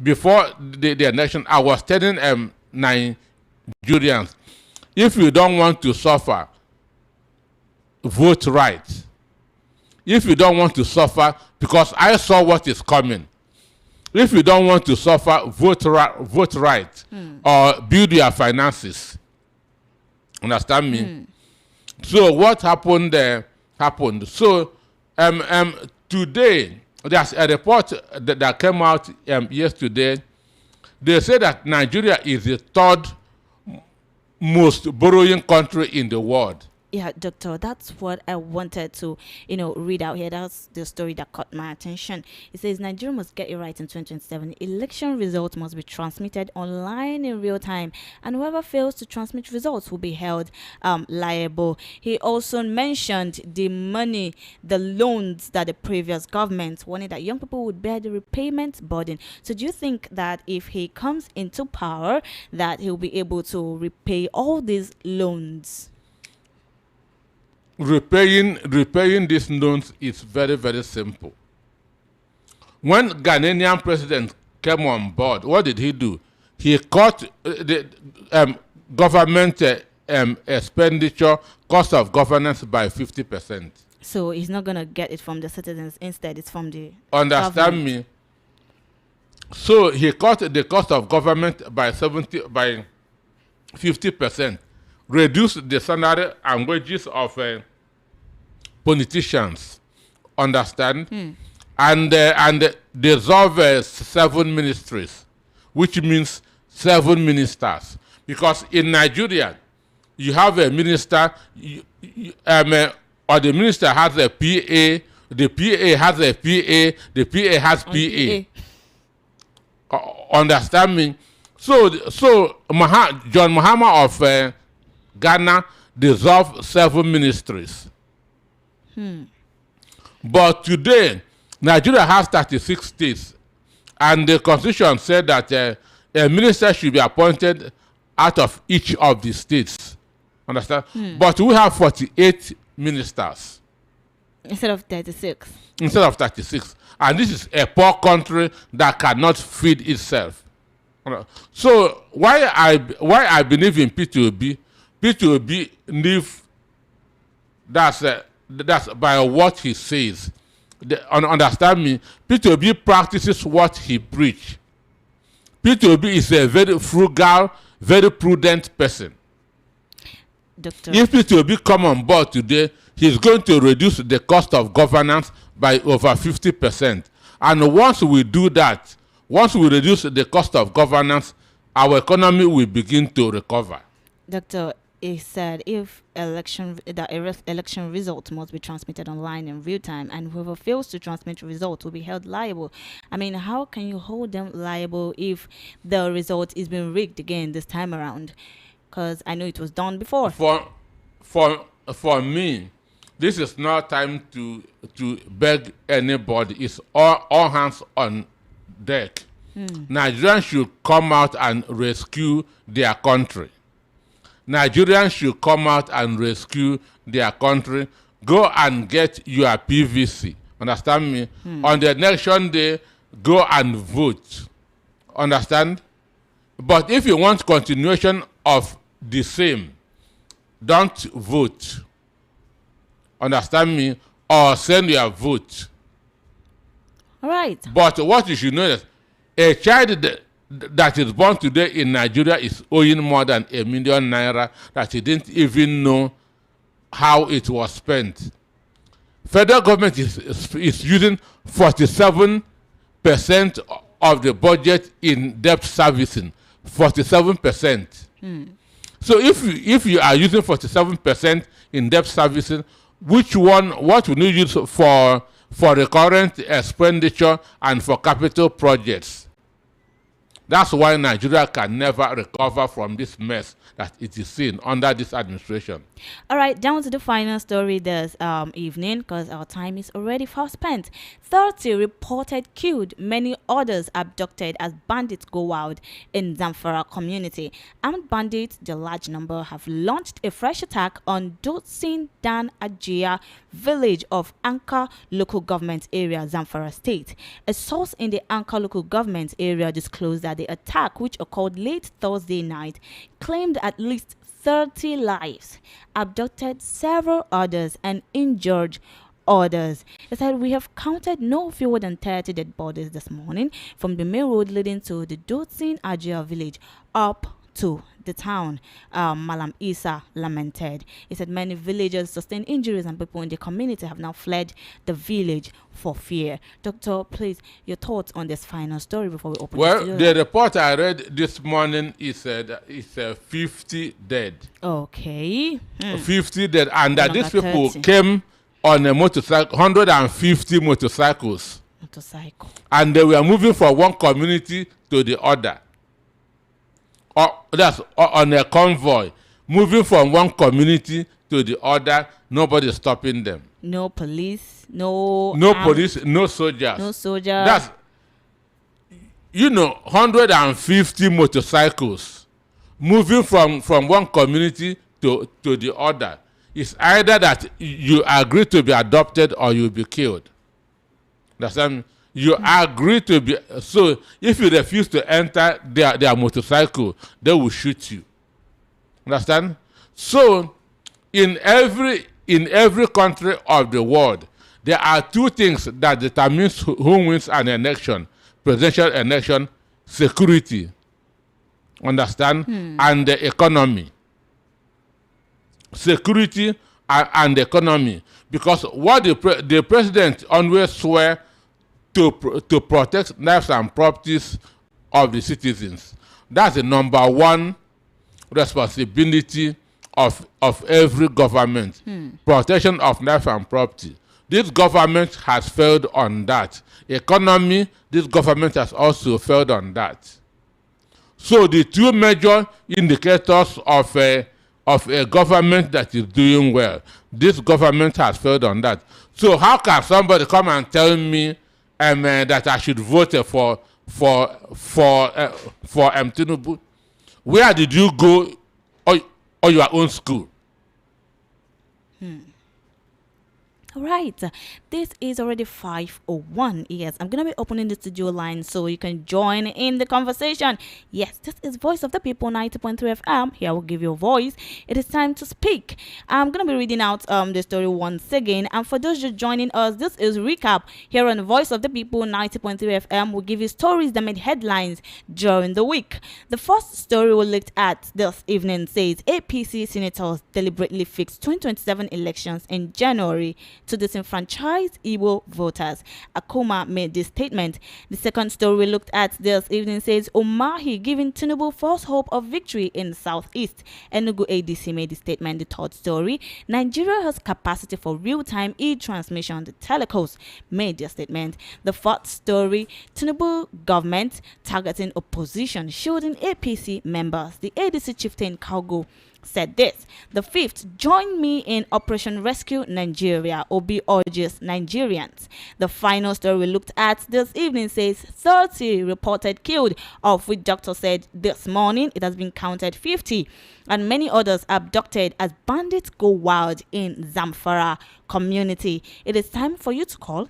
before the election, I was telling Nigerians, if you don't want to suffer, vote right. If you don't want to suffer, because I saw what is coming. If you don't want to suffer, vote right, or build your finances. Understand me? So what happened there happened. So today, there's a report that came out yesterday. They say that Nigeria is the third most borrowing country in the world. Yeah, doctor, that's what I wanted to, read out here. That's the story that caught my attention. It says Nigeria must get it right in 2027. Election results must be transmitted online in real time, and whoever fails to transmit results will be held liable. He also mentioned the loans that the previous government wanted that young people would bear the repayment burden. So do you think that if he comes into power, that he'll be able to repay all these loans? Repaying these loans is very, very simple. When Ghanaian president came on board, what did he do? He cut the government expenditure, cost of governance by 50%. So he's not going to get it from the citizens. Instead, it's from the Understand government. me? So he cut the cost of government by 50%. Reduce the salary and wages of politicians, understand? And dissolve 7 ministries, which means 7 ministers. Because in Nigeria, you have a minister, or the minister has a PA, the PA has a PA, the PA has PA. Understand me? So John Mahama of Ghana dissolved 7 ministries. But today, Nigeria has 36 states, and the constitution said that a minister should be appointed out of each of the states. Understand? But we have 48 ministers. Instead of 36. Instead of 36. And this is a poor country that cannot feed itself. So why I believe in P2B live, that's by what he says. Understand me? P2B practices what he preach. P2B is a very frugal, very prudent person. Doctor. If P2B come on board today, he's going to reduce the cost of governance by over 50%. And once we do that, once we reduce the cost of governance, our economy will begin to recover. Doctor, he said if election results must be transmitted online in real time, and whoever fails to transmit results will be held liable. I mean, how can you hold them liable if the result is being rigged again this time around? Because I know it was done before. For me, this is not time to beg anybody. It's all hands on deck. Nigerians should come out and rescue their country. Nigerians should come out and rescue their country. Go and get your PVC. Understand me? On the election day, go and vote. Understand? But if you want continuation of the same, don't vote. Understand me? Or send your vote. All right. But what you should know is a child that is born today in Nigeria is owing more than ₦1 million that he didn't even know how it was spent. Federal government is using 47% of the budget in debt servicing. 47%. So if you are using 47% in debt servicing, what will you use for recurrent expenditure and for capital projects? That's why Nigeria can never recover from this mess that it is in under this administration. All right, down to the final story this evening, because our time is already fast spent. 30 reported killed, many others abducted as bandits go wild in Zamfara community. Armed bandits, the large number, have launched a fresh attack on Dotsin Dan Ajia village of Anka local government area, Zamfara state. A source in the Anka local government area disclosed that the attack, which occurred late Thursday night, claimed at least 30 lives, abducted several others, and injured others. It said, we have counted no fewer than 30 dead bodies this morning from the main road leading to the Dotsin Ajia village up to the town. Malam Isa lamented. He said many villagers sustained injuries and people in the community have now fled the village for fear. Doctor, please, your thoughts on this final story before we open the report I read this morning is said it's 50 dead. Okay. 50 dead, and that these people came on a motorcycle, 150 motorcycles. And they were moving from one community to the other. That's on a convoy, moving from one community to the other. Nobody stopping them. No police, no police, no soldiers. No soldiers. That's 150 motorcycles moving from one community to the other. It's either that you agree to be adopted or you'll be killed. Understand? You agree to be, so if you refuse to enter their motorcycle, they will shoot you. Understand? So in every country of the world, there are two things that determines who wins an election: presidential election, security. Understand? And the economy. Security and the economy. Because what the president always swear to protect lives and properties of the citizens. That's the number one responsibility of every government. Protection of life and property. This government has failed on that. Economy, this government has also failed on that. So the two major indicators of a government that is doing well, this government has failed on that. So how can somebody come and tell me that I should vote for Tinubu? Where did you go, or your own school? All right, this is already 5:01. Yes, I'm going to be opening the studio line so you can join in the conversation. Yes, this is Voice of the People, 90.3 FM. Here I will give you a voice. It is time to speak. I'm going to be reading out the story once again. And for those just joining us, this is Recap here on Voice of the People, 90.3 FM. We'll give you stories that made headlines during the week. The first story we looked at this evening says APC senators deliberately fixed 2027 elections in January to disenfranchise Igbo voters. Akuma made this statement. The second story we looked at this evening says Umahi giving Tinubu false hope of victory in the southeast. Enugu ADC made the statement. The third story, Nigeria has capacity for real-time e-transmission. The Telecos made their statement. The fourth story, Tinubu government targeting opposition, shielding APC members. The ADC chieftain Kaugo said this. The fifth, join me in Operation Rescue Nigeria. Obi urges Nigerians. The final story we looked at this evening says 30 reported killed, of which doctor said this morning it has been counted 50, and many others abducted as bandits go wild in Zamfara community. It is time for you to call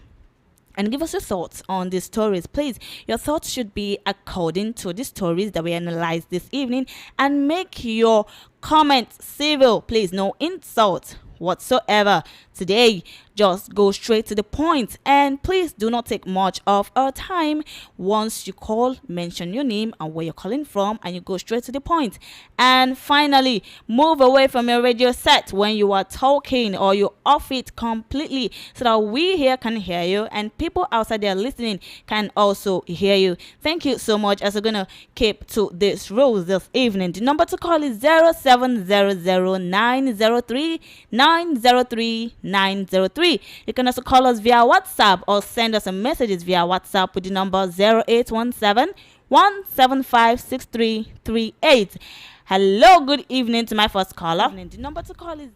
and give us your thoughts on these stories. Please, your thoughts should be according to the stories that we analyzed this evening, and make your comments civil. Please, no insult whatsoever today. Just go straight to the point, and please do not take much of our time. Once you call, mention your name and where you're calling from, and you go straight to the point. And finally, move away from your radio set when you are talking, or you off it completely so that we here can hear you and people outside there listening can also hear you. Thank you so much. As we're gonna keep to this rules this evening, the number to call is 0700-903-903. You can also call us via WhatsApp or send us a messages via WhatsApp with the number 0817 091756338. Hello, good evening to my first caller. The number to call is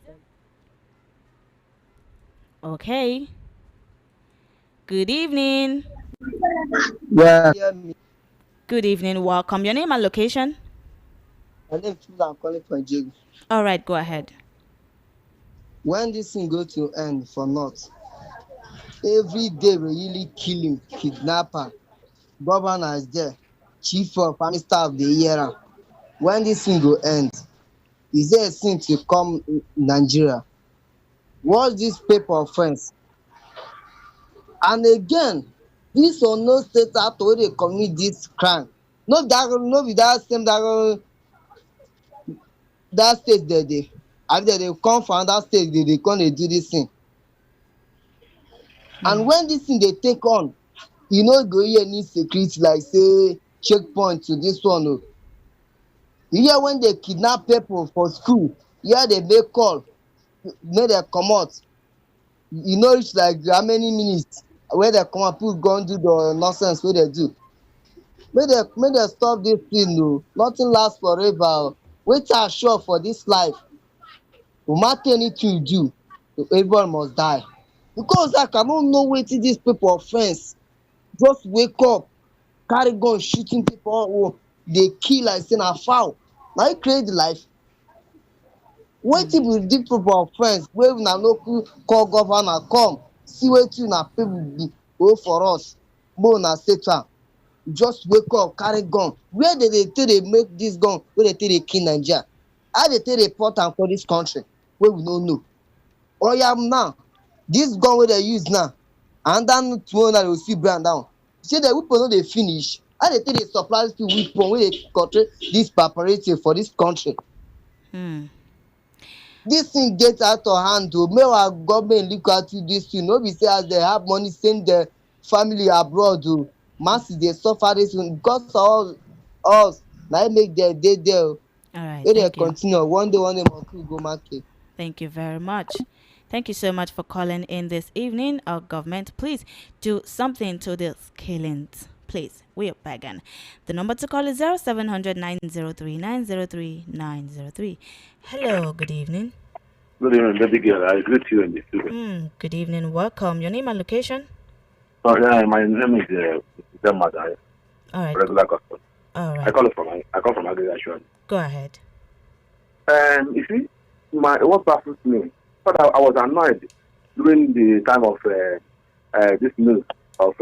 okay. Good evening. Yeah. Hear me. Good evening. Welcome. Your name and location? My name is I'm calling from James. All right, go ahead. When this thing go to end for North, every day we really killing, kidnapper, governor is there, chief of army staff the year. When this thing go end, is there a thing to come in Nigeria? What's this paper offense? And again, this or no state after where they commit this crime. No be that same that state they after they come from that state they come they do this thing. And when this thing they take on, you no go hear any security like say checkpoint to this one. Oh. You hear when they kidnap people for school, here they make call, make them come out. You know it's like how many minutes where they come out, people go and do the nonsense wey they do. Make them stop this thing. No, nothing lasts forever. Wetin I sure for this life, no matter anything you do, everyone must die. Because like I don't know wetin these people offense. Just wake up, carry gun, shooting people, they kill like say na foul. Na you create the life. Wetin be the people offense wey una no call governor come see wetin una people be for us, make una settle am. Just wake up, carry gun. Where dey take dey make this gun wey dey take dey kill Nigeria? How dey take dey port am for this country wey we no know? Oya now, this gun wey dey use now, and then tomorrow now they go still brand down. Say the weapon no dey finish. How dey take dey supply this weapon wey dey control this preparative for this country? This thing get out of hand o. Make our government look at this thing. No be say as they have money send their family abroad o. Masses dey suffer this one because of us. Na it make them dey there. All right. They continue. One day must go market. Thank you very much. Thank you so much for calling in this evening. Our government, please do something to these killings. Please, we are begging. The number to call is 0700 903 903 903. Hello, good evening. Good evening, baby girl. I greet you in the studio. Good evening, welcome. Your name and location? Oh, yeah, my name is Zamfara. All right. Regular customer. All right. I call from agriculture. Go ahead. You see, what baffles me, but I was annoyed during the time of this news of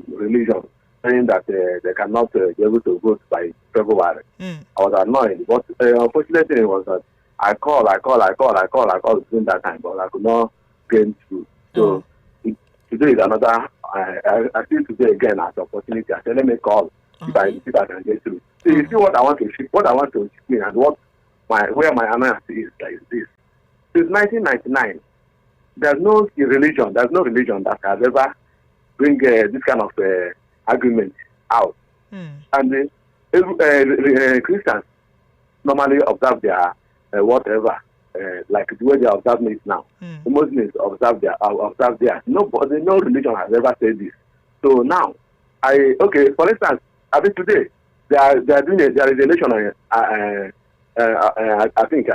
religion, saying that they cannot be able to vote by February. I was annoyed, but unfortunately it was that I called during that time, but I could not get through. So today is another. I feel today again as an opportunity. I said, let me call if I can get through. So you see what I want to explain and where my analysis is like this. Since 1999, there's no religion that has ever bring this kind of agreement out. And Christians normally observe their whatever, like the way they are observing it now. The Muslims observe theirs. No religion has ever said this. So now, for instance, I think today there is a election. I think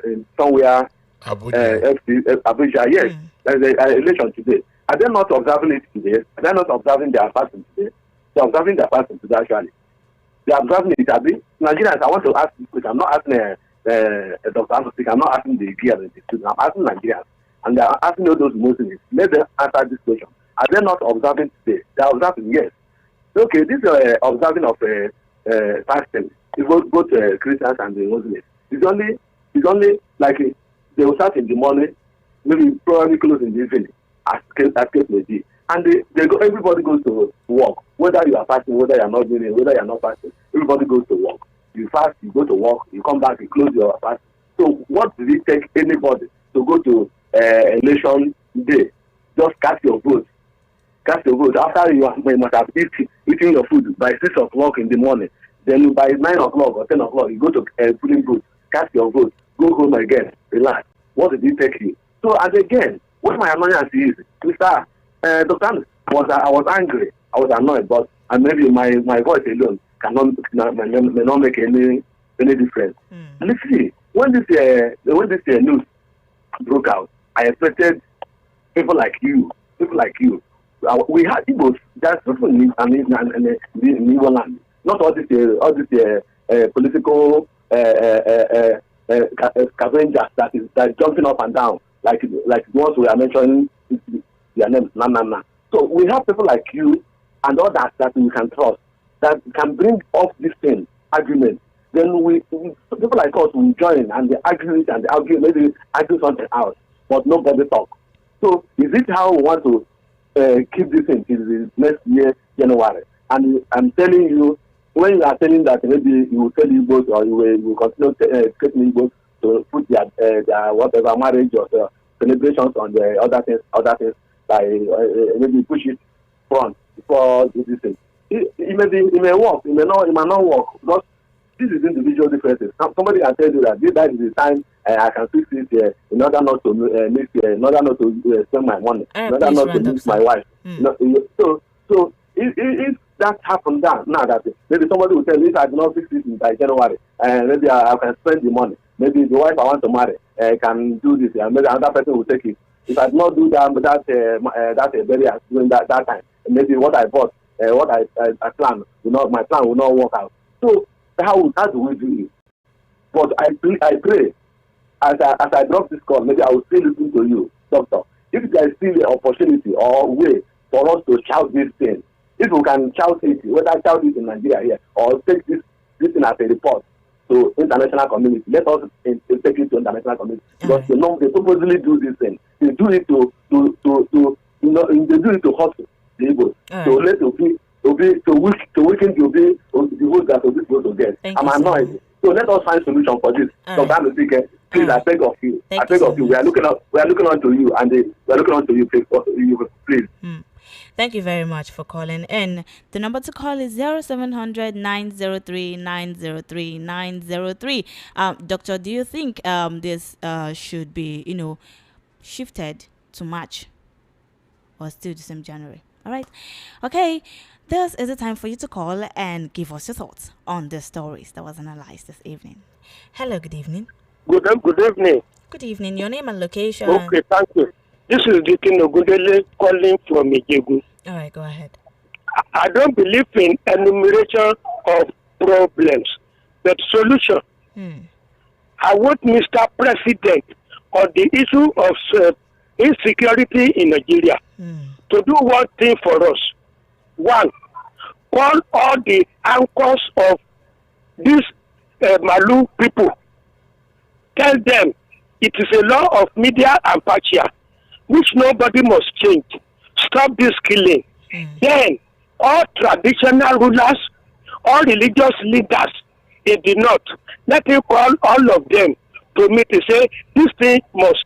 in somewhere Abuja. Yes, there is an election today. Are they not observing it today? Are they not observing their fasting today? They are observing their fasting today actually. They are observing it. Nigerians, I want to ask this question. I'm not asking Dr. Anusik, I'm not asking the girl in the student. I'm asking Nigerians. And they are asking all those Muslims. Let them answer this question. Are they not observing today? They are observing, yes. Okay, this observing of fasting is both Christians and the Muslims. It's only like they will start in the morning, maybe probably close in the evening, as case may be. And everybody goes to work. Whether you are fasting, whether you are not doing it, whether you are not fasting, everybody goes to work. You fast, you go to work, you come back, you close your fast. So what did it take anybody to go to election day? Just cast your vote. Cast your vote. After you must have eaten your food by 6 o'clock in the morning. Then by 9 o'clock or 10 o'clock, you go to polling booth, cast your vote, go home again, relax. What did it take you? So, and again, what my annoyance is, Mr. Dr. I was angry, I was annoyed, but and maybe my voice alone may not make any difference. And see, when this news broke out, I expected people like you. We had Igbos, that's people in Igbo land. Not all this political scavengers that is jumping up and down like the ones we are mentioning their names. No. So we have people like you and others that we can trust that can bring up this thing argument. Then people like us will join and they argue it and they maybe argue something out, but nobody talk. So is it how we want to keep this thing till the next year, January? And I'm telling you, when you are telling that maybe you will tell Igbos or you will continue taking Igbos to put their whatever marriage or celebrations on the other things like maybe push it front before this thing. It may work, it might not work, because this is individual differences. Somebody can tell you that this is the time I can fix it in order not to in order not to spend my money, in order not to miss my wife. So if that happens now that maybe somebody will tell me if I do not fix it by January, maybe I can spend the money. Maybe the wife I want to marry can do this, and maybe another person will take it. If I do not do that barrier during that time, maybe what I bought, what I planned, my plan will not work out. So how do we do it? But I pray as I drop this call, maybe I will still listen to you, Doctor. If there is still an opportunity or way for us to shout this thing, if we can shout it, whether shout it in Nigeria here or take this thing as a report to international community, let us take it to international community. Because they supposedly do this thing. They do it to they do it to hustle the Igbos. So let to weaken the vote that will be supposed to get. I'm annoyed. So let us find solution for this. So please, I beg of you. We are looking on to you, and we are looking on to you, please. Thank you very much for calling in. The number to call is 0700 903 903 903. Doctor, do you think this should be, shifted to March or still the same January? All right. Okay. This is the time for you to call and give us your thoughts on the stories that was analyzed this evening. Hello, good evening. Good evening. Good evening. Your name and location. Okay, thank you. This is Dikin Ogundele calling from Ijegu. All right, go ahead. I don't believe in enumeration of problems, but solution. I want Mr. President on the issue of insecurity in Nigeria to do one thing for us. One, call all the anchors of these Malu people. Tell them it is a law of media and patriarchy, which nobody must change. Stop this killing. Then, all traditional rulers, all religious leaders in the north, let him call all of them to meet and say, this thing must.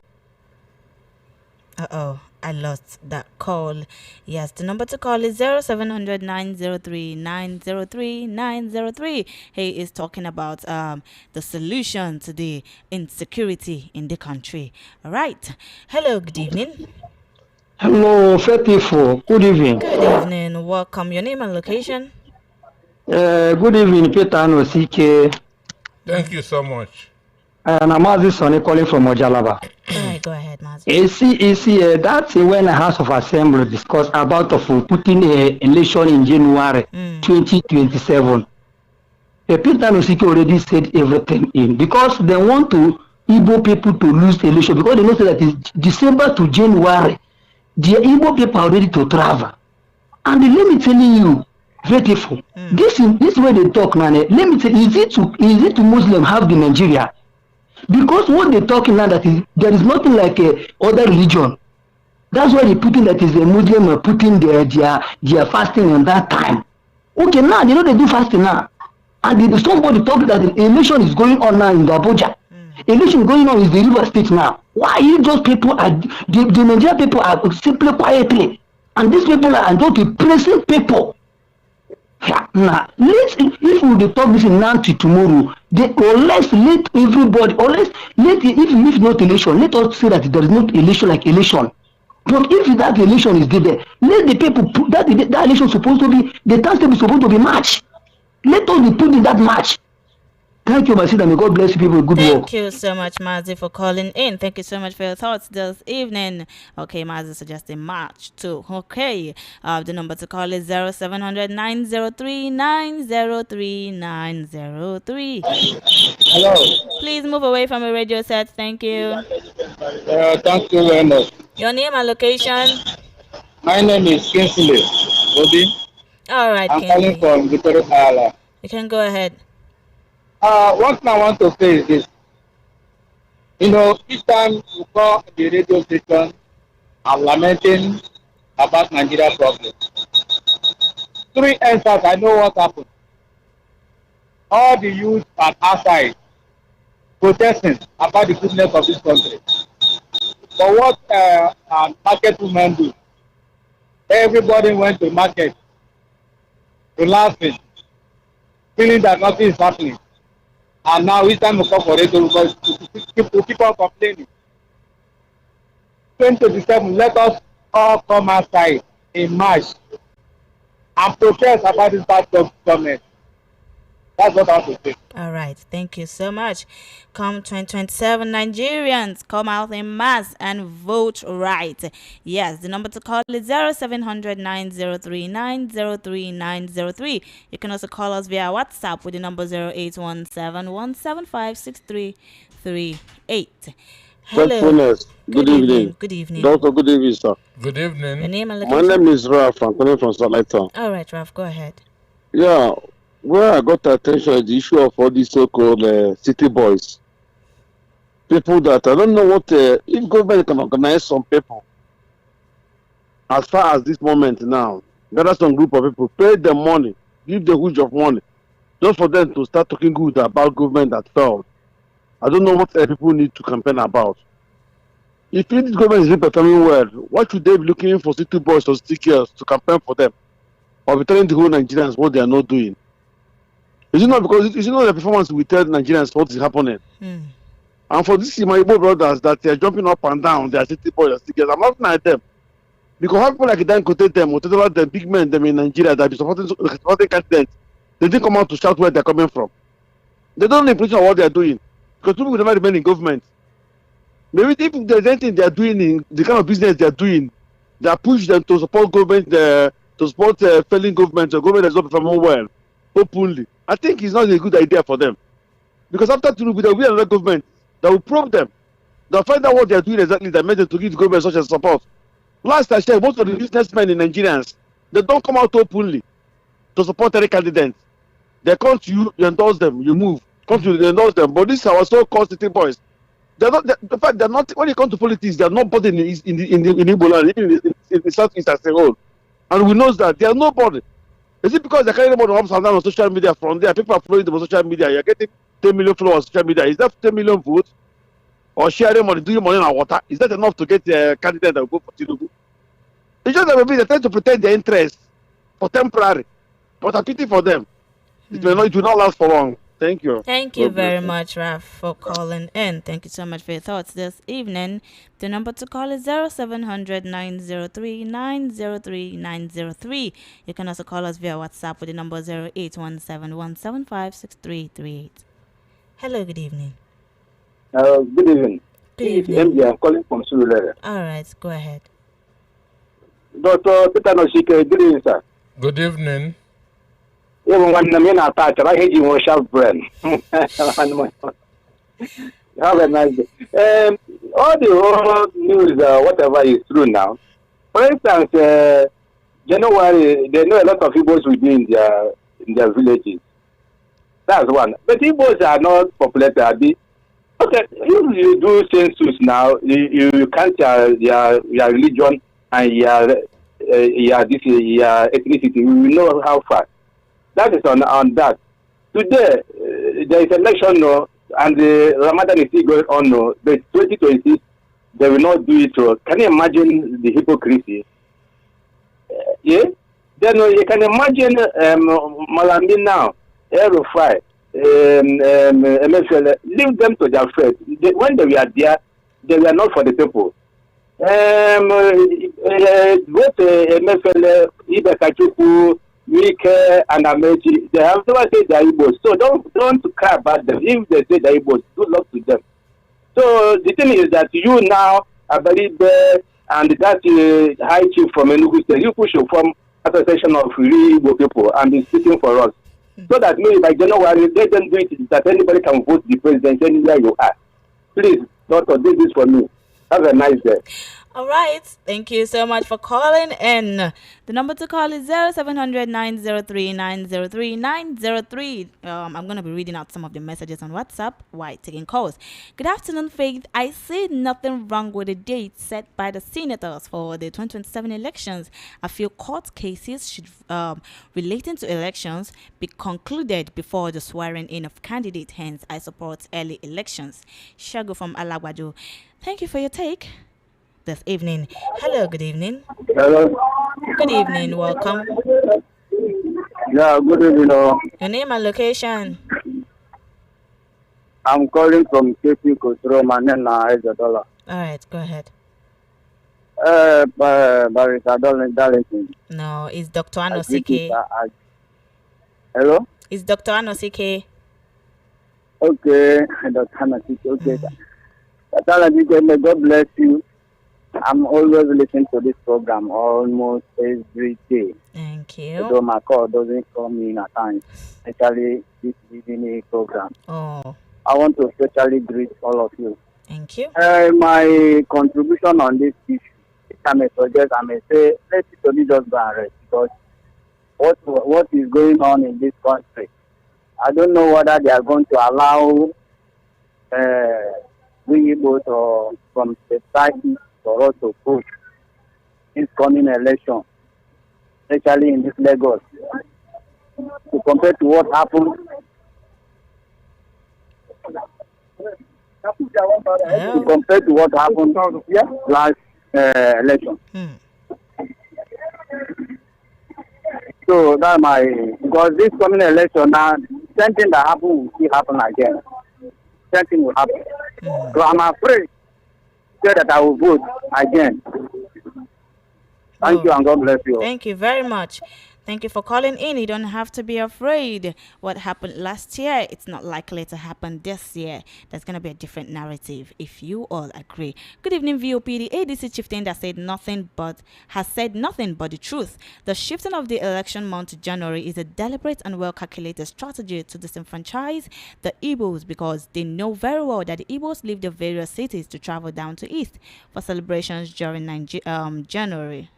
I lost that call. Yes, the number to call is 0700 903 903 903. He is talking about the solution to the insecurity in the country. All right. Hello, good evening. Hello, faithful. Good evening. Good evening. Welcome. Your name and location? Good evening, Peter Nosike. Thank you so much. And I'm Mazi Sonny calling from Ojalaba. All right, go ahead, Mazi. That's when the House of Assembly discussed about putting an election in January 2027. Peter Nosike already said everything in, because they want to Igbo people to lose the election, because they know that it's December to January. The Igbo people are ready to travel. And let me tell you, faithful, this way they talk, man. Let me tell you, is it to Muslim have the Nigeria? Because what they're talking now, that is, there is nothing like other religion. That's why they putting that is a Muslim putting their fasting on that time. Okay, now they do fasting now. And somebody talking that the election is going on now in Abuja. Election going on is the River State now. Why you just people are the Nigerian people are simply quietly, and these people are just pressing people. Now, if we talk this in now to tomorrow, let's let everybody, or if not election, let us say that there is not election like election. But if that election is there, let the people put that election supposed to be the timetable supposed to be March. Let us be put in that March. Thank you, my sister. May God bless you people with good work. Thank you so much, Mazi, for calling in. Thank you so much for your thoughts this evening. Okay, Mazi suggesting March too. Okay, the number to call is 0700 903 903 903. Hello. Please move away from your radio set. Thank you. Thank you very much. Your name and location? My name is Kinsley Obi. All right, I'm calling Kinsley. from Victoria Island. You can go ahead. One thing I want to say is this. You know, each time you call the radio station, I'm lamenting about Nigeria problem. 3 answers, I know what happened. All the youth are outside protesting about the goodness of this country. But what market women do? Everybody went to market, relaxing, feeling that nothing is happening. And now it's time to come for radio because to keep on complaining. 2027, let us all come outside in March and protest about this bad government. That's what I have to say. All right, thank you so much. Come 2027, Nigerians, come out in mass and vote right. Yes, the number to call is 0700 903 903 903. You can also call us via WhatsApp with the number 0817 175 6338. Hello. Good evening. Good evening. Doctor, good evening, sir. Good evening. Your name and My location? name is Ralph. I'm coming from Satellite Town. All right, Ralph, go ahead. Yeah, where I got attention is the issue of all these so-called city boys. People that I don't know what, if government can organize some people, as far as this moment now, gather some group of people, pay them money, give the huge of money, just for them to start talking good about government that failed. I don't know what people need to campaign about. If this government is performing well, why should they be looking for city boys or city girls to campaign for them? Or be telling the whole Nigerians what they are not doing? Is it not because is it not the performance we tell Nigerians what is happening? And for this my Igbo brothers that they are jumping up and down, they are city boys or city girls, I'm laughing at them. Because how people like Dan quoted them or the big men them in Nigeria that be supporting candidates, they didn't come out to shout where they're coming from. They don't know the impression of what they are doing. Because people will never remain in government. Maybe if there's anything they are doing in the kind of business they are doing, they are push them to support government, to support failing government, or government that's not performing well, openly. I think it's not a good idea for them. Because after Tinubu, there will be another government that will probe them. They'll find out what they are doing exactly that made them to give the government such a support. Last I said, most of the businessmen in Nigerians, they don't come out openly to support any candidate. They come to you, you endorse them, you move. Come to you, endorse them. But these are our so-called city boys. They're not. In fact, they're not. When it comes to politics, they're nobody in Igbo land, in the southeast as a whole. And we know that they are nobody. Is it because they're carrying money ups and down on social media from there? People are following them on social media. You're getting 10 million followers on social media. Is that 10 million votes? Or sharing money, doing money on water? Is that enough to get a candidate that will go for Tinubu? It's just that maybe they're trying to protect their interest for temporary. But I pity for them. It will not last for long. Thank you. Thank you very much, Raf, for calling in. Thank you so much for your thoughts this evening. The number to call is 0700 903 903 903. You can also call us via WhatsApp with the number 0817 175 6338. Hello, good evening. Good evening. Good evening. MD, I'm calling from Surulere. All right, go ahead. Dr. Peter Noshike, good evening, sir. Good evening. Even when I'm in a touch, I hate you with sharp brain. Have a nice day. All the whole news, whatever is true now. For instance, January, they know a lot of Igbos within their villages. That's one. But Igbos are not populated. Okay, if you do census now, you count your religion and your ethnicity. We will know how far. That is on that. Today, there is election, and the Ramadan is still going on. But 2026, they will not do it. Can you imagine the hypocrisy? Yeah? Then you can imagine Malami now, El-Rufai, MFL, leave them to their fate. When they were there, they were not for the people. Both MFL, Ida Kachuku, Mike, and Amechi, they have never said the Igbos. So don't care about them. If they say the Igbos, good luck to them. So the thing is that you now are very there, and that high chief from Enugu State, you push to form association of real Igbo people and be speaking for us. So that maybe by January, let them do it that anybody can vote the president anywhere you are. Please, Doctor, do this for me. Have a nice day. All right. Thank you so much for calling. And the number to call is 0700 903 903 903. I'm going to be reading out some of the messages on WhatsApp while taking calls. Good afternoon, Faith. I see nothing wrong with the date set by the senators for the 2027 elections. I feel court cases should relating to elections be concluded before the swearing in of candidates. Hence, I support early elections. Shago from Alawado. Thank you for your take this evening. Hello, good evening. Hello. Good evening, welcome. Yeah, good evening. Your name and location? I'm calling from KP Kotro, my name is Dollar. All right, go ahead. Barista Darlington. No, it's Dr. Anosike. Hello? It's Dr. Anosike. Okay, Dr. Anosike. Okay. May God bless you. I'm always listening to this program almost every day. Thank you. Although my call doesn't come in at times, especially this evening program. Oh. I want to especially greet all of you. Thank you. My contribution on this issue, I may suggest, I may say, let it just go and rest, because what is going on in this country, I don't know whether they are going to allow we both or from society for us to push this coming election, especially in this Lagos, to compare to what happened. To compare to what happened last election. So that's because this coming election now, same thing that happened will still happen again. Same thing will happen. So I'm afraid that I will vote again. Thank you and God bless you. Thank you very much. Thank you for calling in. You don't have to be afraid. What happened last year, it's not likely to happen this year. There's going to be a different narrative if you all agree. Good evening, VOP. The ADC chieftain that has said nothing but the truth. The shifting of the election month to January is a deliberate and well-calculated strategy to disenfranchise the Igbos, because they know very well that the Igbos leave the various cities to travel down to East for celebrations during January.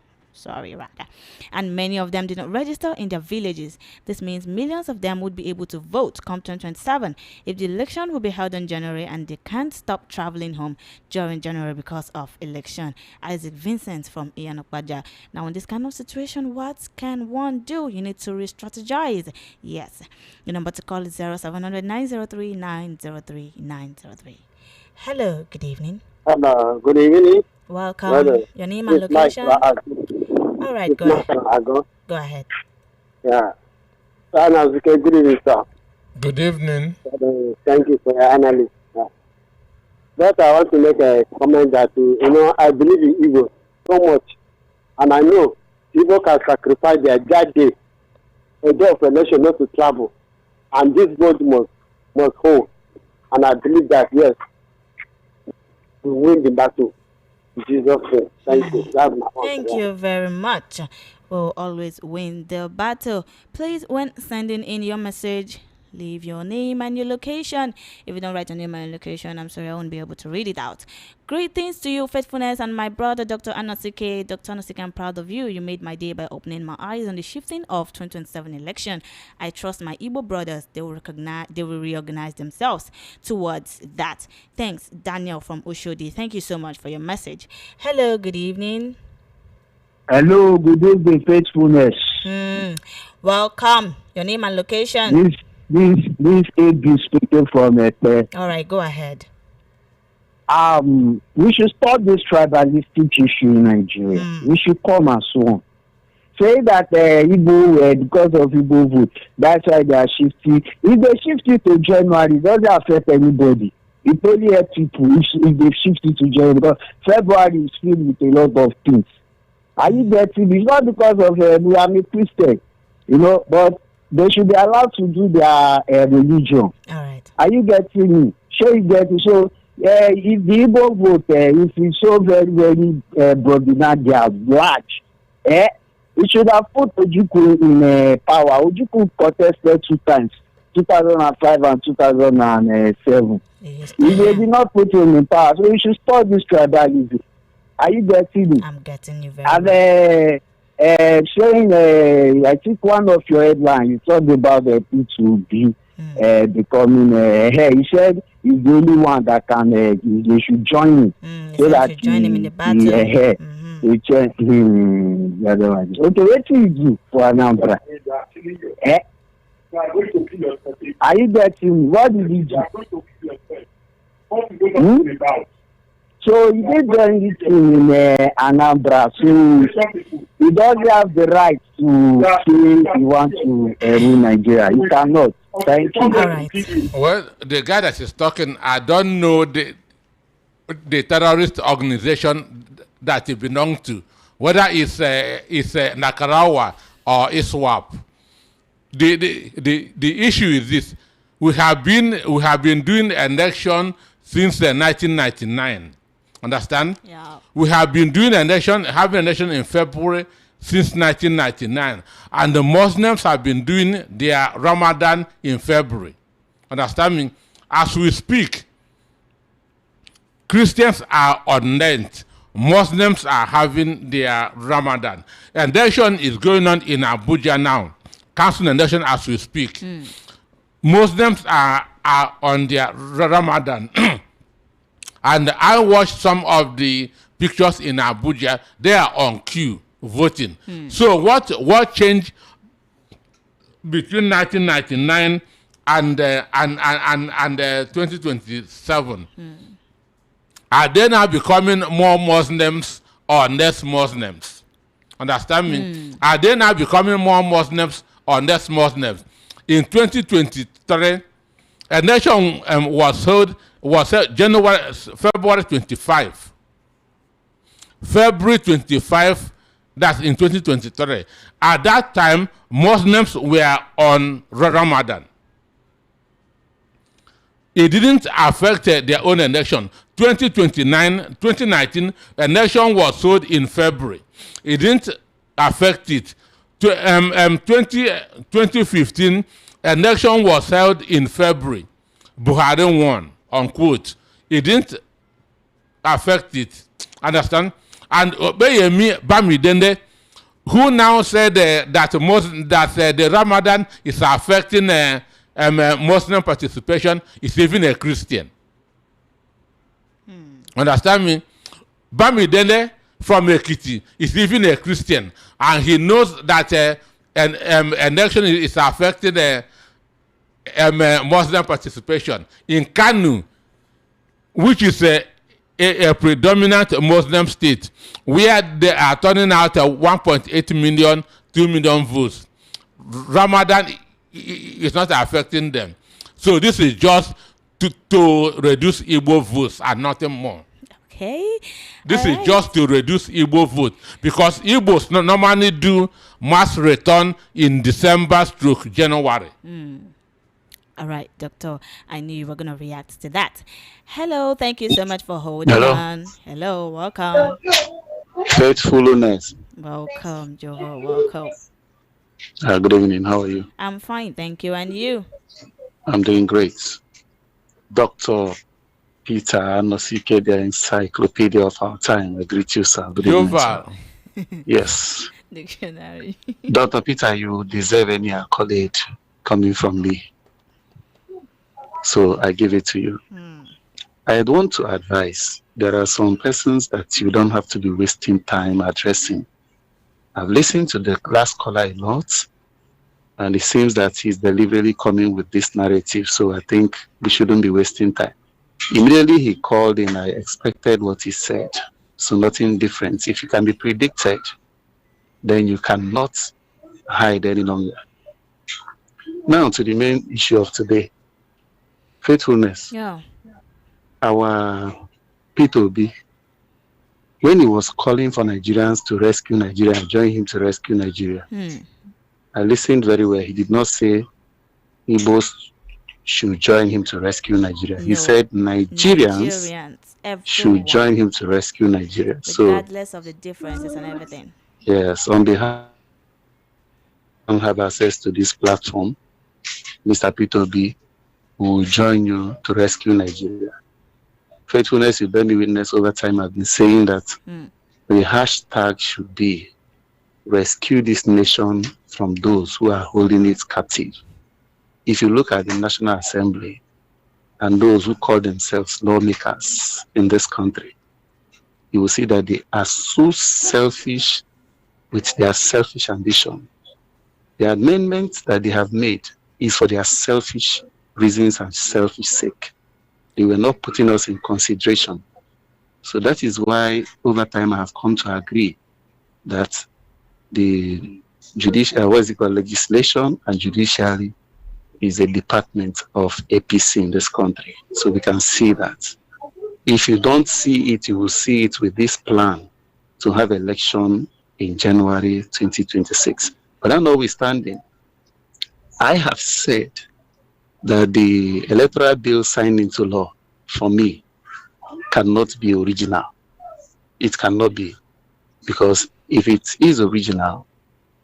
And many of them did not register in their villages. This means millions of them would be able to vote come 2027 if the election will be held in January, and they can't stop traveling home during January because of election. Isaac Vincent from Ian Okwaja. Now, in this kind of situation, what can one do? You need to re-strategize. Yes. The number to call is 0700 903 903 903. Hello, good evening. Hello, good evening. Welcome. Your name and location? All right, go ahead. Go ahead. Yeah. Good evening, sir. Good evening. Thank you for your analysis. But I want to make a comment that, I believe in Igbo so much. And I know Igbo can sacrifice their day, a day of election, not to travel. And this vote must hold. And I believe that, yes, we win the battle. Jesus, thank you. Thank you very much. We'll always win the battle. Please, when sending in your message, leave your name and your location. If you don't write your name and your location, I'm sorry, I won't be able to read it out. Greetings to you, faithfulness, and my brother, Dr. Anosike. Dr. Anosike, I'm proud of you. You made my day by opening my eyes on the shifting of 2027 election. I trust my Igbo brothers. They will reorganize themselves towards that. Thanks, Daniel from Oshodi. Thank you so much for your message. Hello, good evening. Hello, good evening, faithfulness. Welcome. Your name and location. This AB speaking from All right, go ahead. We should stop this tribalistic issue in Nigeria. We should come as one. Say that Igbo, because of Igbo vote, that's why they are shifting. If they shift it to January, it doesn't affect anybody. It only helps people if they shift it to January, because February is filled with a lot of things. Are you getting it? It's not because of we are a Christian, but they should be allowed to do their religion. All right. Are you getting me? Sure, you get it. So, if the Igbo vote, if it's so very, very broad, they are large, it should have put Ojukwu in power. Ojukwu contested 2 times, 2005 and 2007. Yes. They did not put him in power, so we should stop this tribalism. Are you getting me? I'm getting you very And showing, I think one of your headlines, you talked about the P2B becoming, he said he's the only one that can, they should join him. So that join him in the battle. Okay, what do you do for Anambra? Are you getting me? What did he do? So he did join it in Anambra, so he doesn't have the right to say he wants to rule Nigeria. He cannot. Thank you. All right. Well, the guy that is talking, I don't know the terrorist organization that he belongs to, whether it's Nakarawa or ISWAP. The issue is this: we have been doing election since 1999. Understand? Yeah. We have been doing having election in February since 1999, and the Muslims have been doing their Ramadan in February. Understand me? As we speak, Christians are on Lent. Muslims are having their Ramadan. Election is going on in Abuja now. Council election as we speak. Muslims are on their Ramadan. And I watched some of the pictures in Abuja. They are on queue voting. So what changed between 1999 and 2027? Are they now becoming more Muslims or less Muslims? Understand me? Are they now becoming more Muslims or less Muslims? In 2023, a nation was held February 25. February 25, that's in 2023. At that time, Muslims were on Ramadan. It didn't affect their own election. 2019 election was held in February. It didn't affect it. 2015 election was held in February. Buhari won, unquote. It didn't affect it. Understand? And Obeyemi Bamidende, who now said that the Ramadan is affecting Muslim participation, is even a Christian. Understand me? Bamidele from Ekiti is even a Christian, and he knows that an election is affecting Muslim participation. In Kanu, which is a predominant Muslim state, where they are turning out 1.8 million, 2 million votes, Ramadan is not affecting them. So this is just to reduce Igbo votes and nothing more. Okay. This is just to reduce Igbo vote, because Igbos normally do mass return in December/January. All right, Doctor. I knew you were going to react to that. Hello. Thank you so much for holding on. Hello. Welcome. Faithfulness. Welcome, Joho. Welcome. Good evening. How are you? I'm fine. Thank you. And you? I'm doing great. Dr. Peter Anosike, the encyclopedia of our time. I greet you, sir. Good evening, sir. Yes. Dictionary. Dr. Peter, you deserve any accolade coming from me. So I give it to you. I'd want to advise, there are some persons that you don't have to be wasting time addressing. I've listened to the last caller a lot, and it seems that he's deliberately coming with this narrative, so I think we shouldn't be wasting time. Immediately he called in, I expected what he said, so nothing different. If you can be predicted, then you cannot hide any longer. Now to the main issue of today. Faithfulness. Yeah. our P2B, when he was calling for Nigerians to rescue Nigeria and join him to rescue Nigeria, I listened very well. He did not say Igbos should join him to rescue Nigeria. He said Nigerians should join him to rescue Nigeria. Regardless of the differences and everything. Yes, on behalf of have access to this platform, Mr. P2B will join you to rescue Nigeria. Faithfulness, you bear me witness over time. I've been saying that the hashtag should be rescue this nation from those who are holding it captive. If you look at the National Assembly and those who call themselves lawmakers in this country, you will see that they are so selfish with their selfish ambition. The amendments that they have made is for their selfish reasons and selfish sake. They were not putting us in consideration. So that is why over time I have come to agree that the legislation and judiciary is a department of APC in this country. So we can see that. If you don't see it, you will see it with this plan to have election in January 2026. But that notwithstanding, I have said that the electoral bill signed into law, for me, cannot be original. It cannot be. Because if it is original,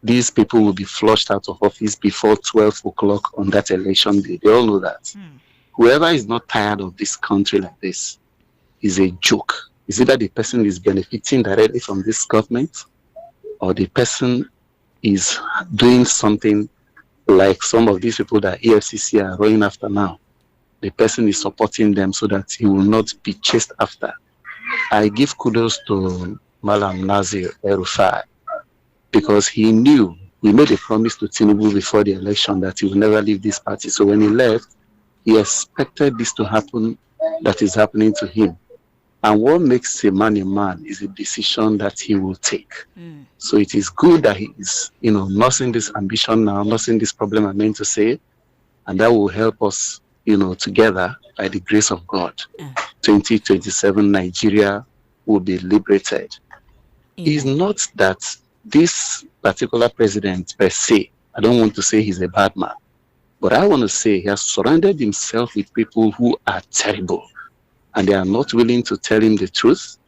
these people will be flushed out of office before 12 o'clock on that election day. They all know that. Whoever is not tired of this country like this is a joke. Is either the person is benefiting directly from this government or the person is doing something like some of these people that EFCC are running after now. The person is supporting them so that he will not be chased after. I give kudos to Malam Nazir El-Rufai because he knew, we made a promise to Tinubu before the election that he will never leave this party. So when he left, he expected this to happen that is happening to him. And what makes a man is a decision that he will take. So it is good that he is, nursing this ambition now, nursing this problem, I meant to say, and that will help us, together by the grace of God. 2027, Nigeria will be liberated. It's not that this particular president per se, I don't want to say he's a bad man, but I want to say he has surrounded himself with people who are terrible. And they are not willing to tell him the truth.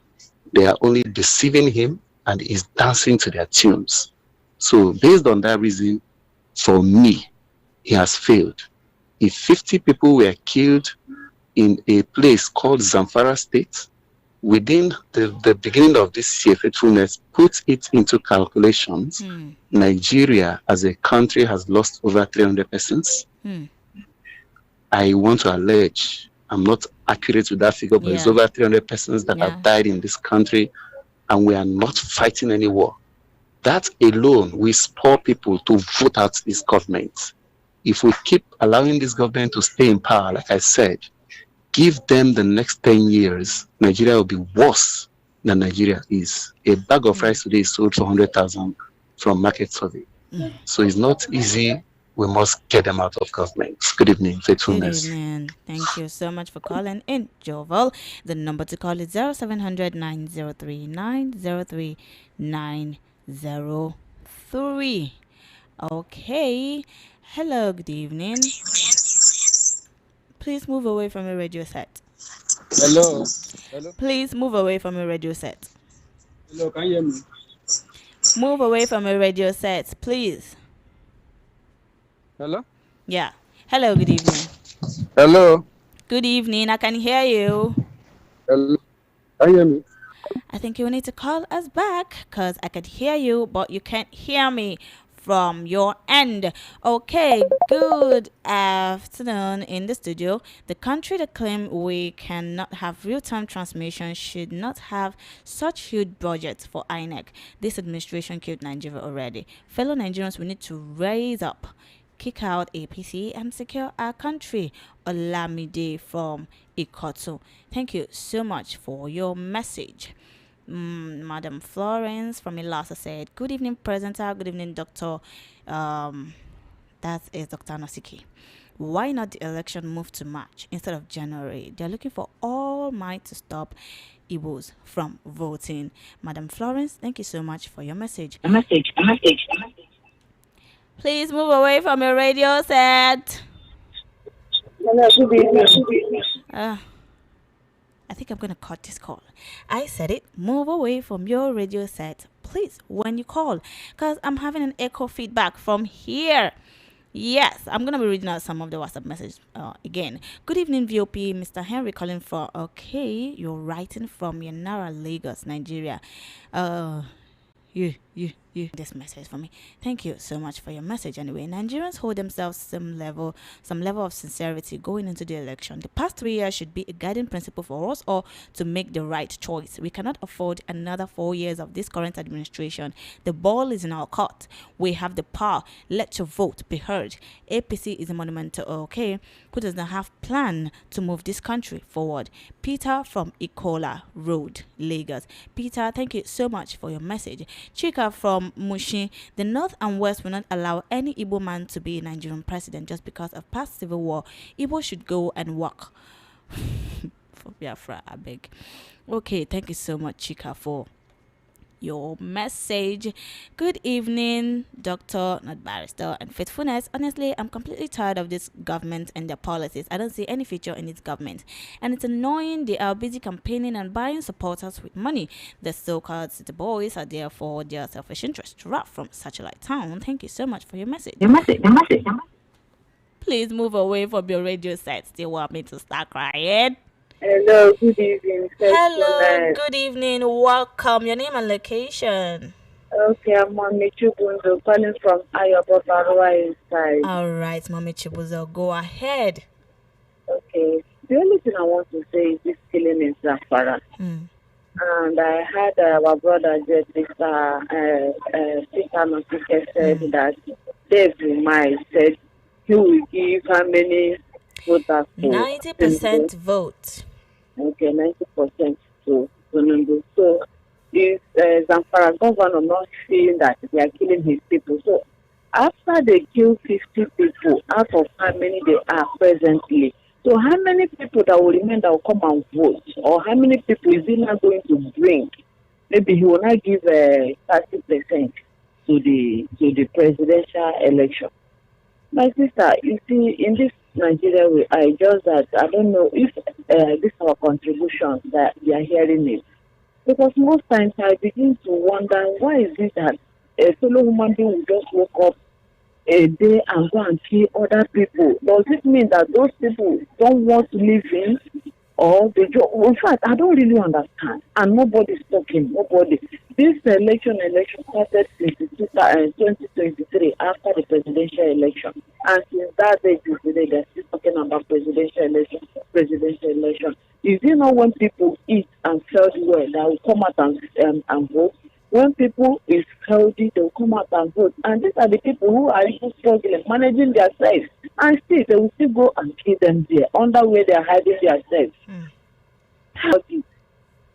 They are only deceiving him and he's dancing to their tunes. So based on that reason, for me, he has failed. If 50 people were killed in a place called Zamfara State, within the beginning of this year, faithfulness, put it into calculations, Nigeria as a country has lost over 300 persons. I want to allege, I'm not accurate with that figure, but it's over 300 persons that have died in this country, and we are not fighting any war. That alone will spur people to vote out this government. If we keep allowing this government to stay in power, like I said, give them the next 10 years, Nigeria will be worse than Nigeria is. A bag of rice today is sold for 100,000 from market survey. So it's not easy. We must get them out of government. Good evening, faithfulness. Good evening. Thank you so much for calling in, Jovel. The number to call is 0700 903 903 903. Okay. Hello, good evening. Please move away from your radio set. Hello. Please move away from your radio set. Hello, can you hear me? Move away from your radio set, please. Hello? Yeah. Hello, good evening. Hello. Good evening. I can hear you. Hello. Can you hear me? I think you need to call us back because I could hear you, but you can't hear me from your end. Okay, good afternoon in the studio. The country that claim we cannot have real-time transmission should not have such huge budgets for INEC. This administration killed Nigeria already. Fellow Nigerians, we need to raise up, kick out APC and secure our country. Olamide from Ikoto. Thank you so much for your message. Madam Florence from Ilasa said, good evening, presenter. Good evening, Doctor. That is Dr. Nasiki. Why not the election move to March instead of January? They're looking for all might to stop Igbos from voting. Madam Florence, thank you so much for your message. A message. Please move away from your radio set. I think I'm going to cut this call. I said it. Move away from your radio set, please, when you call, because I'm having an echo feedback from here. Yes, I'm going to be reading out some of the WhatsApp messages again. Good evening, VOP. Mr. Henry calling for, okay, you're writing from Yanara, Lagos, Nigeria. You this message for me. Thank you so much for your message. Anyway, Nigerians hold themselves some level of sincerity going into the election. The past 3 years should be a guiding principle for us all to make the right choice. We cannot afford another 4 years of this current administration. The ball is in our court. We have the power. Let your vote be heard. APC is a monumental okay, who does not have plan to move this country forward. Peter from Ikola Road, Lagos. Peter, thank you so much for your message. Chika from Mushin, the North and West will not allow any Igbo man to be a Nigerian president just because of past civil war. Igbo should go and work for Biafra, I beg. Okay, thank you so much, Chika, for your message. Good evening, doctor, not barrister, and faithfulness. Honestly, I'm completely tired of this government and their policies. I don't see any future in its government, and it's annoying. They are busy campaigning and buying supporters with money. The so-called city boys are there for their selfish interest. Rap from Satellite Town, thank you so much for your message. Please move away from your radio set. Still want me to start crying? Hello, good evening. Hello, good evening. Welcome. Your name and location? Okay, I'm Mommy Chibuzo calling from Ayobaba inside. All right, Mommy Chibuzo, go ahead. Okay, the only thing I want to say is this killing in Zamfara. And I had our brother, Mr. Kanu said that Dave Umai said he will give how many voters? 90% vote. Okay, 90% to Tinubu. So, is Zamfara governor not seeing that they are killing his people? So, after they kill 50 people, out of how many they are presently, so how many people that will remain that will come and vote? Or how many people is he not going to bring? Maybe he will not give 30% to the presidential election. My sister, you see, in this Nigeria, I don't know if this is our contribution that we are hearing it. Because most times I begin to wonder, why is it that a fellow human being will just wake up a day and go and see other people? Does it mean that those people don't want to live in? Or they just, in fact, I don't really understand. And nobody's talking, nobody. This election started since 2023 after the presidential election. And since that day to today, they're still talking about presidential election. Is it not when people eat and felt well, they will come out and vote? When people is healthy, they will come out and vote. And these are the people who are even struggling, managing their selves. And still, they will still go and kill them there, under where they are hiding themselves.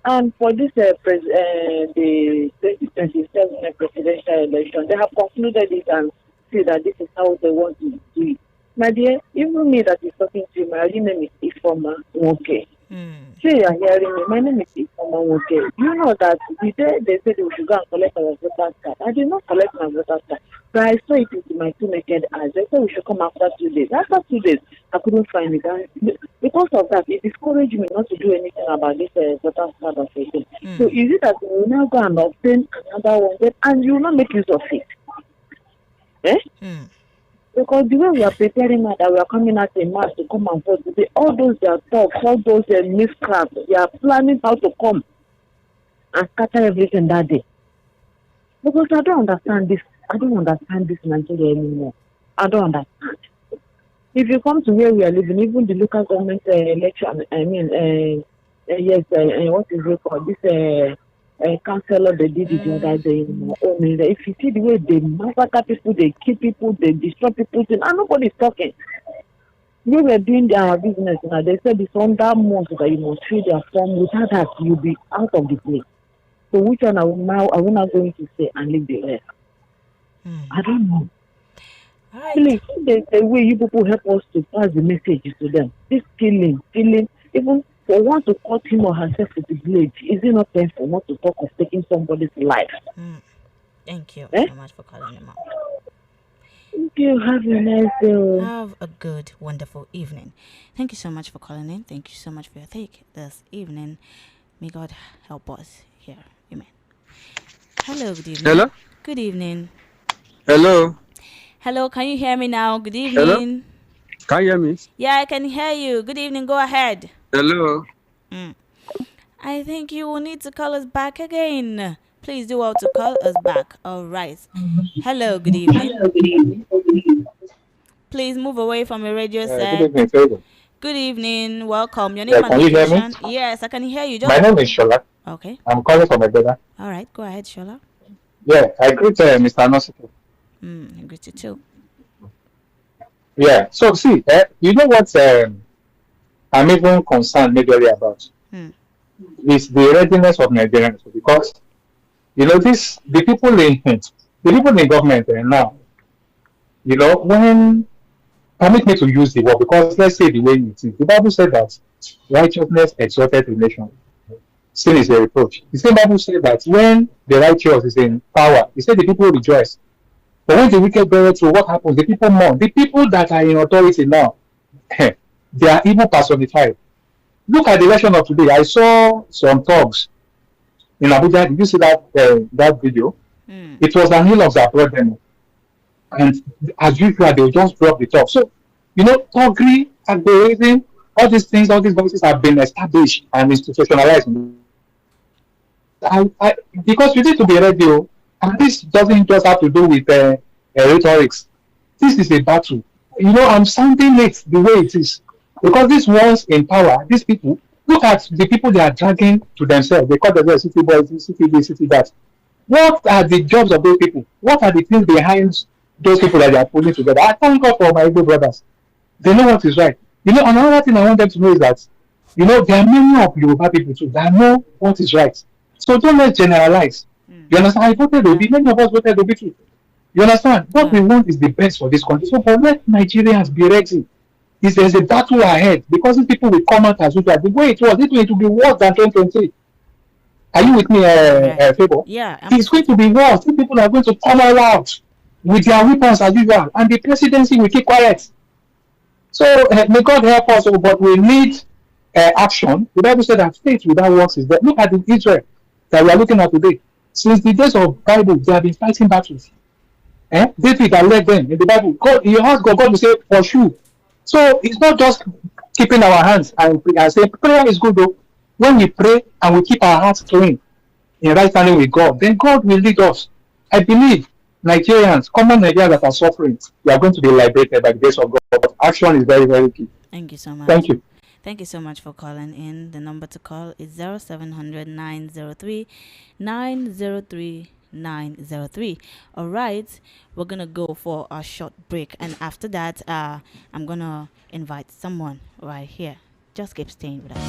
And for this, the 2027 presidential election, they have concluded it and see that this is how they want to do it. My dear, even me that is talking to you, my real name is Ifoma Nwoke. See, you are hearing me. My name is Ifoma Nwoke. You know that the day they said we should go and collect our voter's card, I did not collect my voter's card. But I saw it with my two naked eyes. They said we should come after 2 days. After 2 days, I couldn't find it. And because of that, it discouraged me not to do anything about this voter's card of it. So is it that we will now go and obtain another one, and you will not make use of it? Because the way we are preparing now, that we are coming out in March to come and vote today, all those that talk, all those miscreants, they are planning how to come and scatter everything that day. Because I don't understand this Nigeria anymore. I don't understand. If you come to where we are living, even the local government election, what is it called? This councillor, they did it the other day. If you see the way they massacre people, they kill people, they destroy people, and nobody is talking. We were doing their business now. They said it's on that month that you must fill their form. Without that, you'll be out of the place. So which one are we not going to say and leave the rest? I don't know. All right. Please, there's a way you people help us to pass the message to them. This killing, even for one to cut him or herself with the blade, is it not painful not to talk of taking somebody's life? Thank you so much for calling him out. Thank you. Have a nice day. Have a good, wonderful evening. Thank you so much for calling in. Thank you so much for your take this evening. May God help us here. Amen. Hello, good evening. Hello? Good evening. Hello? Hello, can you hear me now? Good evening. Hello? Can you hear me? Yeah, I can hear you. Good evening. Go ahead. Hello? I think you will need to call us back again. Please do well to call us back. All right. Hello, good evening. Please move away from your radio set. Good evening, Fagan. Good evening. Welcome. Your name and can you hear me? location? Yes, I can hear you. My name is Shola. Okay. I'm calling from my brother. All right. Go ahead, Shola. Yeah, I greet Mr. Anosiko. I greet you too. Yeah, so see, you know what I'm even concerned majorly about? Is the readiness of Nigerians, because the people in government now, when permit me to use the word, because let's say the way it is. The Bible said that righteousness exalted the nation. Sin is a reproach. The same Bible said that when the righteous is in power, he said the people rejoice. But when the wicked bear through, what happens? The people mourn. The people that are in authority now, they are evil personified. Look at the election of today. I saw some thugs in Abuja. Did you see that video? It was an hill of Zamfara demo. And as usual, they will just drop the top. So, thuggery, agorism, all these things, all these voices have been established and institutionalized. Because you need to be ready, and this doesn't just have to do with rhetorics. This is a battle. I'm sounding it the way it is. Because these ones in power, these people, look at the people they are dragging to themselves. They call themselves city boys, city this, city that. What are the jobs of those people? What are the things behind those people that they are pulling together? I thank God for my Igbo brothers. They know what is right. Another thing I want them to know is that, there are many of Yoruba people too that know what is right. So don't let's generalize. You understand? I voted Obi. Many of us voted Obi too. You understand? What we want is the best for this country. So but let Nigerians be ready. There's a battle ahead, because these people will come out as usual. The way it was, it will be worse than 2020. Are you with me, Fabo? Yeah. It's going to be worse. These people are going to come all out with their weapons as usual, and the presidency will keep quiet. So may God help us, but we need action. The Bible said that faith without works is dead. Look at the Israel that we are looking at today. Since the days of Bible, they have been fighting battles. David that led them in the Bible. God, you ask God, God will say, for sure. So it's not just keeping our hands and say prayer is good though. When we pray and we keep our hearts clean in right standing with God, then God will lead us. I believe Nigerians, common Nigerians that are suffering, they are going to be liberated by the grace of God. But action is very, very key. Thank you so much. Thank you. Thank you so much for calling in. The number to call is 0700 903 903 903. All right, we're gonna go for a short break, and after that I'm gonna invite someone right here. Just keep staying with us.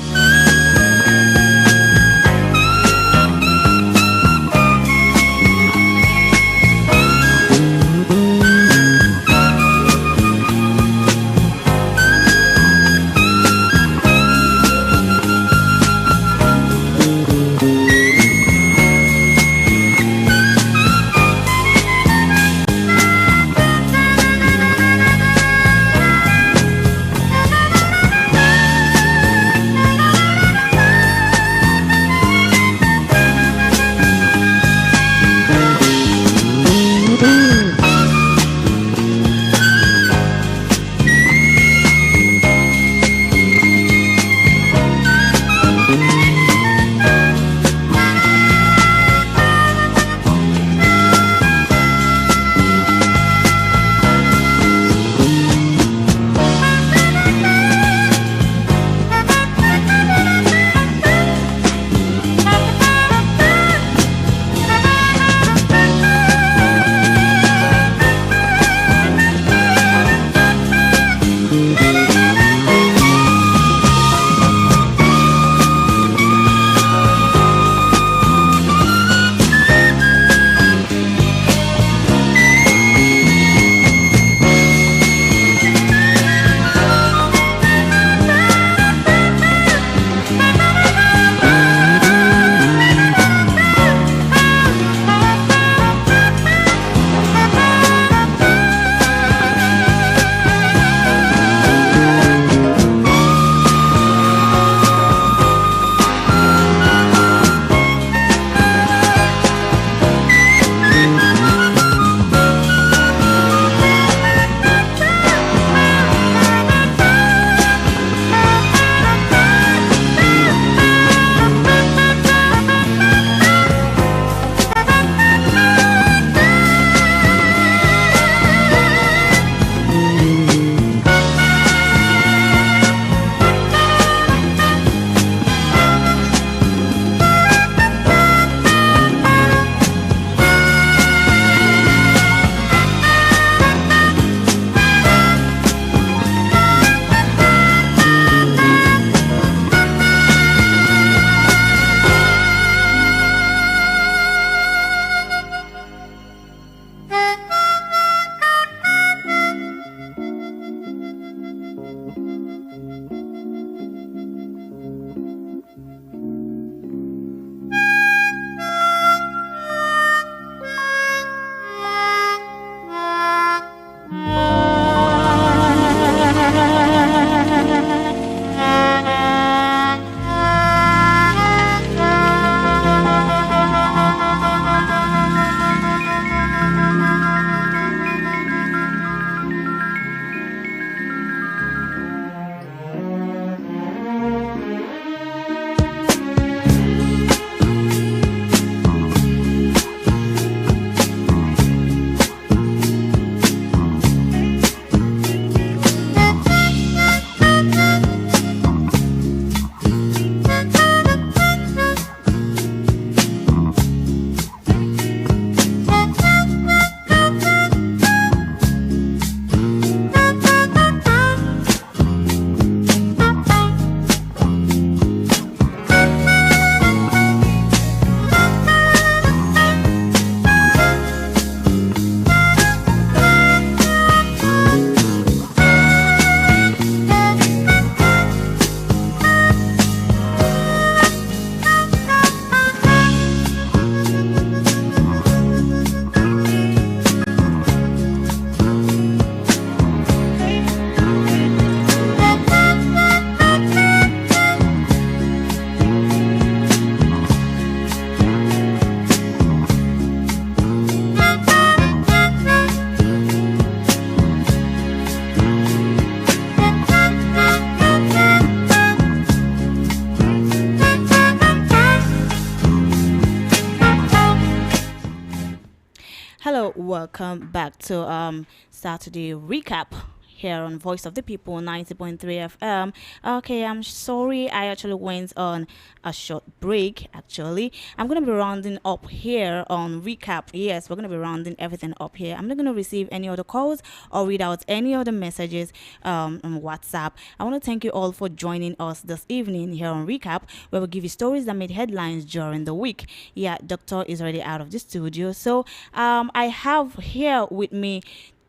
welcome back to Saturday recap here on Voice of the People 90.3 FM. Okay, I'm sorry I actually went on a short break. Actually, I'm going to be rounding up here on recap. Yes, we're going to be rounding everything up here. I'm not going to receive any other calls or read out any other messages on WhatsApp. I want to thank you all for joining us this evening here on recap, where we'll give you stories that made headlines during the week. Yeah, Doctor is already out of the studio, so I have here with me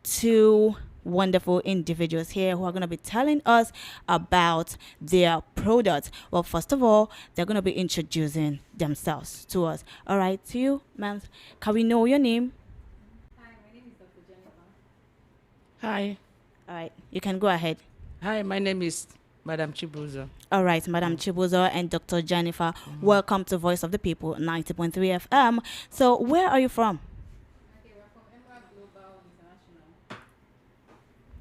two wonderful individuals here who are going to be telling us about their products. Well, first of all, they're going to be introducing themselves to us. All right, to you, ma'am. Can we know your name? Hi, my name is Dr. Jennifer. Hi. All right, you can go ahead. Hi, my name is Madam Chibuzo. All right, Madam Chibuzo and Dr. Jennifer, welcome to Voice of the People 90.3 FM. So, where are you from?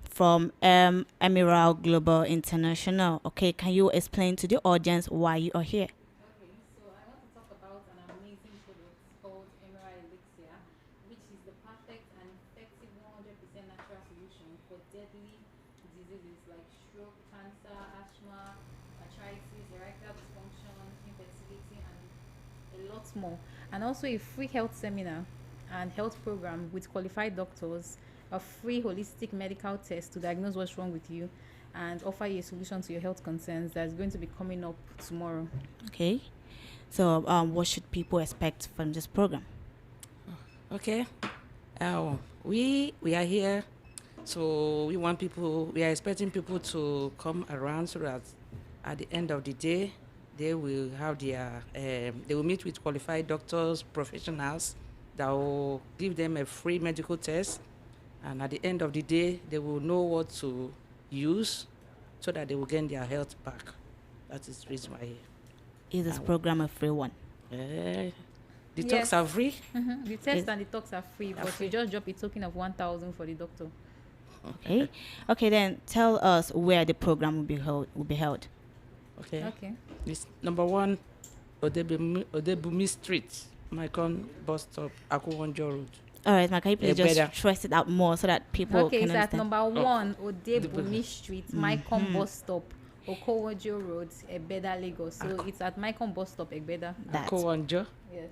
From Emerald Global International. Okay, can you explain to the audience why you are here? Okay, so I want to talk about an amazing product called Emerald Elixir, which is the perfect and effective 100% natural solution for deadly diseases like stroke, cancer, asthma, arthritis, erectile dysfunction, infertility, and a lot more. And also a free health seminar and health program with qualified doctors, a free holistic medical test to diagnose what's wrong with you and offer you a solution to your health concerns that's going to be coming up tomorrow. Okay, so what should people expect from this program? Okay, we are here, so we are expecting people to come around so that at the end of the day they will have they will meet with qualified doctors, professionals that will give them a free medical test. And at the end of the day, they will know what to use so that they will gain their health back. That is the reason why. Is this program a free one? The talks are free. Mm-hmm. The test and the talks are free, but you just drop a token of 1,000 for the doctor. Okay. Okay, then tell us where the program will be held. Okay. Okay. It's number 1, Odebumi Street, Maikon Bus Stop, Akuwonjo Road. All right, can you please just stress it out more so that people can understand? Okay, it's at number 1, Odebumi Street, Maikon Bus Stop, Okowojo Road, Egbeda, Lagos. So it's at Maikon Bus Stop, Egbeda. Okowojo? Yes.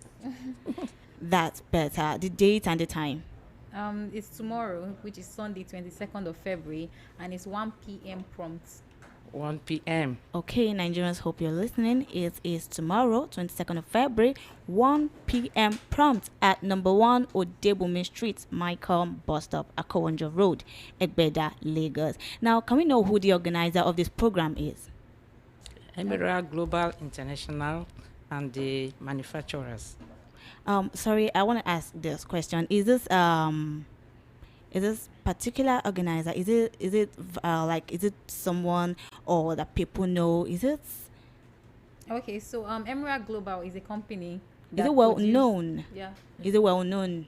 That's better. The date and the time? It's tomorrow, which is Sunday, 22nd of February, and it's 1 p.m. prompt. 1 p.m. Okay, Nigerians, hope you're listening. It is tomorrow, 22nd of February, 1 p.m. prompt at number 1 Odebumi Street, Maikon Bus Stop, Akowonjo Road, Egbeda, Lagos. Now, can we know who the organizer of this program is? Emerald Global International and the manufacturers. Sorry, I want to ask this question. Is this particular organizer, is it someone or that people know? Is it okay? So Emerald Global is a company. Is it well known? Yeah. Is it well known?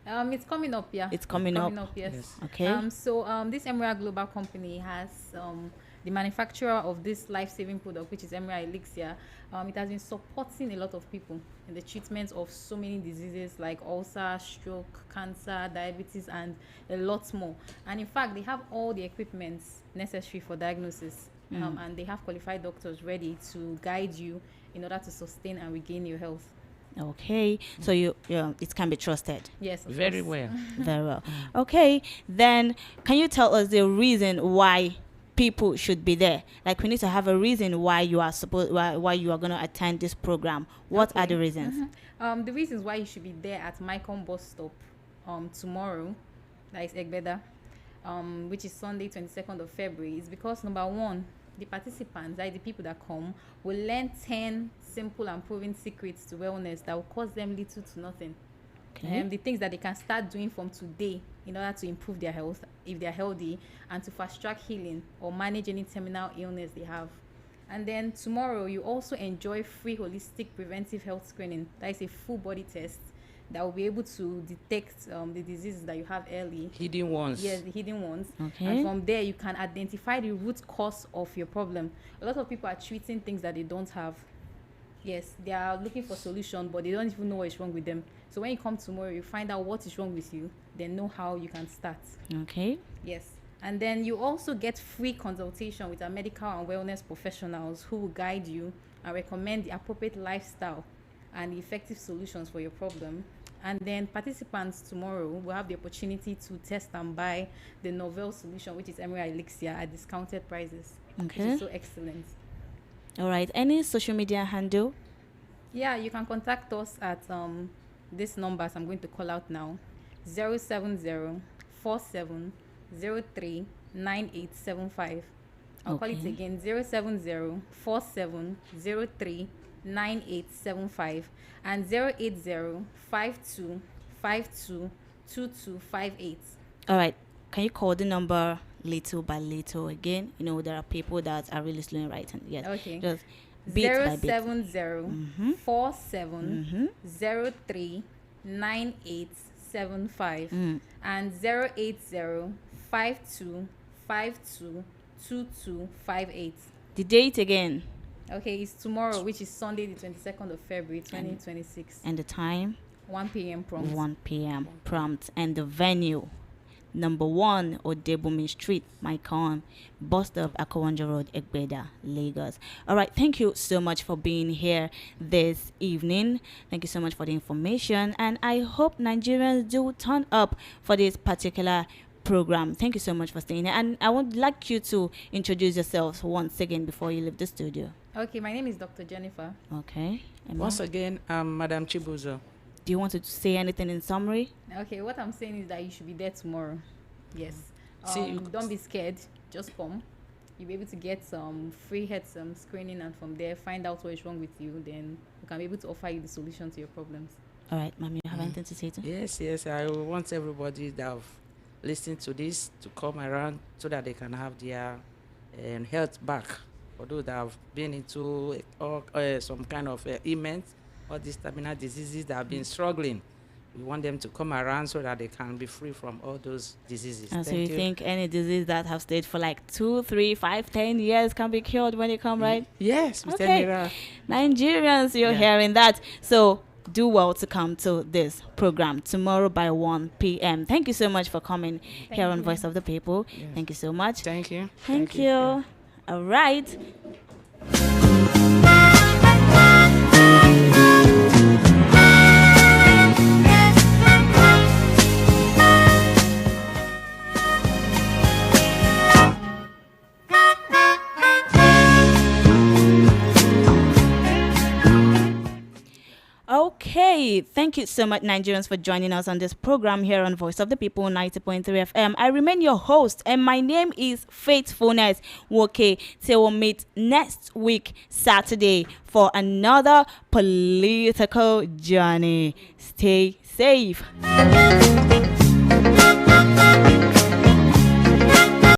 It's coming up. Yeah. It's coming up. Yes. Okay. So this Emerald Global company has the manufacturer of this life-saving product, which is Emerald Elixir. It has been supporting a lot of people in the treatment of so many diseases like ulcer, stroke, cancer, diabetes, and a lot more. And in fact, they have all the equipment necessary for diagnosis, and they have qualified doctors ready to guide you in order to sustain and regain your health. Okay, so it can be trusted. Yes, very well. Very well. Okay, then can you tell us the reason why people should be there? Like, we need to have a reason why you are why you are going to attend this program. What are the reasons? The reasons why you should be there at Maikon Bus Stop tomorrow, that is Egbeda, which is Sunday, 22nd of February, is because number 1, the participants, like the people that come, will learn 10 simple and proven secrets to wellness that will cost them little to nothing. Okay. The things that they can start doing from today in order to improve their health if they're healthy, and to fast track healing or manage any terminal illness they have. And then tomorrow you also enjoy free holistic preventive health screening. That is a full body test that will be able to detect the diseases that you have early. Hidden ones. Yes, the hidden ones. Okay. And from there you can identify the root cause of your problem. A lot of people are treating things that they don't have. Yes, they are looking for solution, but they don't even know what is wrong with them. So when you come tomorrow, you find out what is wrong with you, then know how you can start. Okay. Yes. And then you also get free consultation with our medical and wellness professionals who will guide you and recommend the appropriate lifestyle and the effective solutions for your problem. And then participants tomorrow will have the opportunity to test and buy the novel solution, which is Emery Elixir, at discounted prices. Okay. Which is so excellent. All right. Any social media handle? Yeah, you can contact us at this numbers I'm going to call out now. 070-4703-9875. I'll call it again. 070-4703-9875 and 080-5252-2258. All right. Can you call the number little by little again? You know, there are people that are really slow in writing. Yes. Okay. Just bit by bit. 070-4703-9875 and 080-5252-2258. The date again. Okay, it's tomorrow, which is Sunday, the 22nd of February, 2026. And the time? 1 p.m. prompt. 1 p.m. prompt. And the venue? Number 1, Odebumi Street, Maikon, bus stop, Akawanja Road, Egbeda, Lagos. All right, thank you so much for being here this evening. Thank you so much for the information. And I hope Nigerians do turn up for this particular program. Thank you so much for staying here. And I would like you to introduce yourselves once again before you leave the studio. Okay, my name is Dr. Jennifer. Okay. Emma? Once again, I'm Madam Chibuzo. Do you want to say anything in summary? Okay, what I'm saying is that you should be there tomorrow. Yes. See, don't be scared. Just come. You'll be able to get some free head screening, and from there find out what is wrong with you. Then we can be able to offer you the solution to your problems. All right, Ma'am, you have anything to say too? Yes. I want everybody that have listened to this to come around so that they can have their health back. For those that have been into some kind of ailment or these terminal diseases that have been struggling, we want them to come around so that they can be free from all those diseases. And so you think any disease that have stayed for like 2, 3, 5, 10 years can be cured when they come, right? Yes. Okay. Nigerians, you're hearing that. So do well to come to this program tomorrow by 1 p.m. Thank you so much for coming here on Voice of the People. Yes. Thank you so much. Thank you. Thank you. Yeah. All right. Okay, thank you so much, Nigerians, for joining us on this program here on Voice of the People 90.3 FM. I remain your host, and my name is Faithfulness Woke. Till we'll meet next week, Saturday, for another political journey. Stay safe.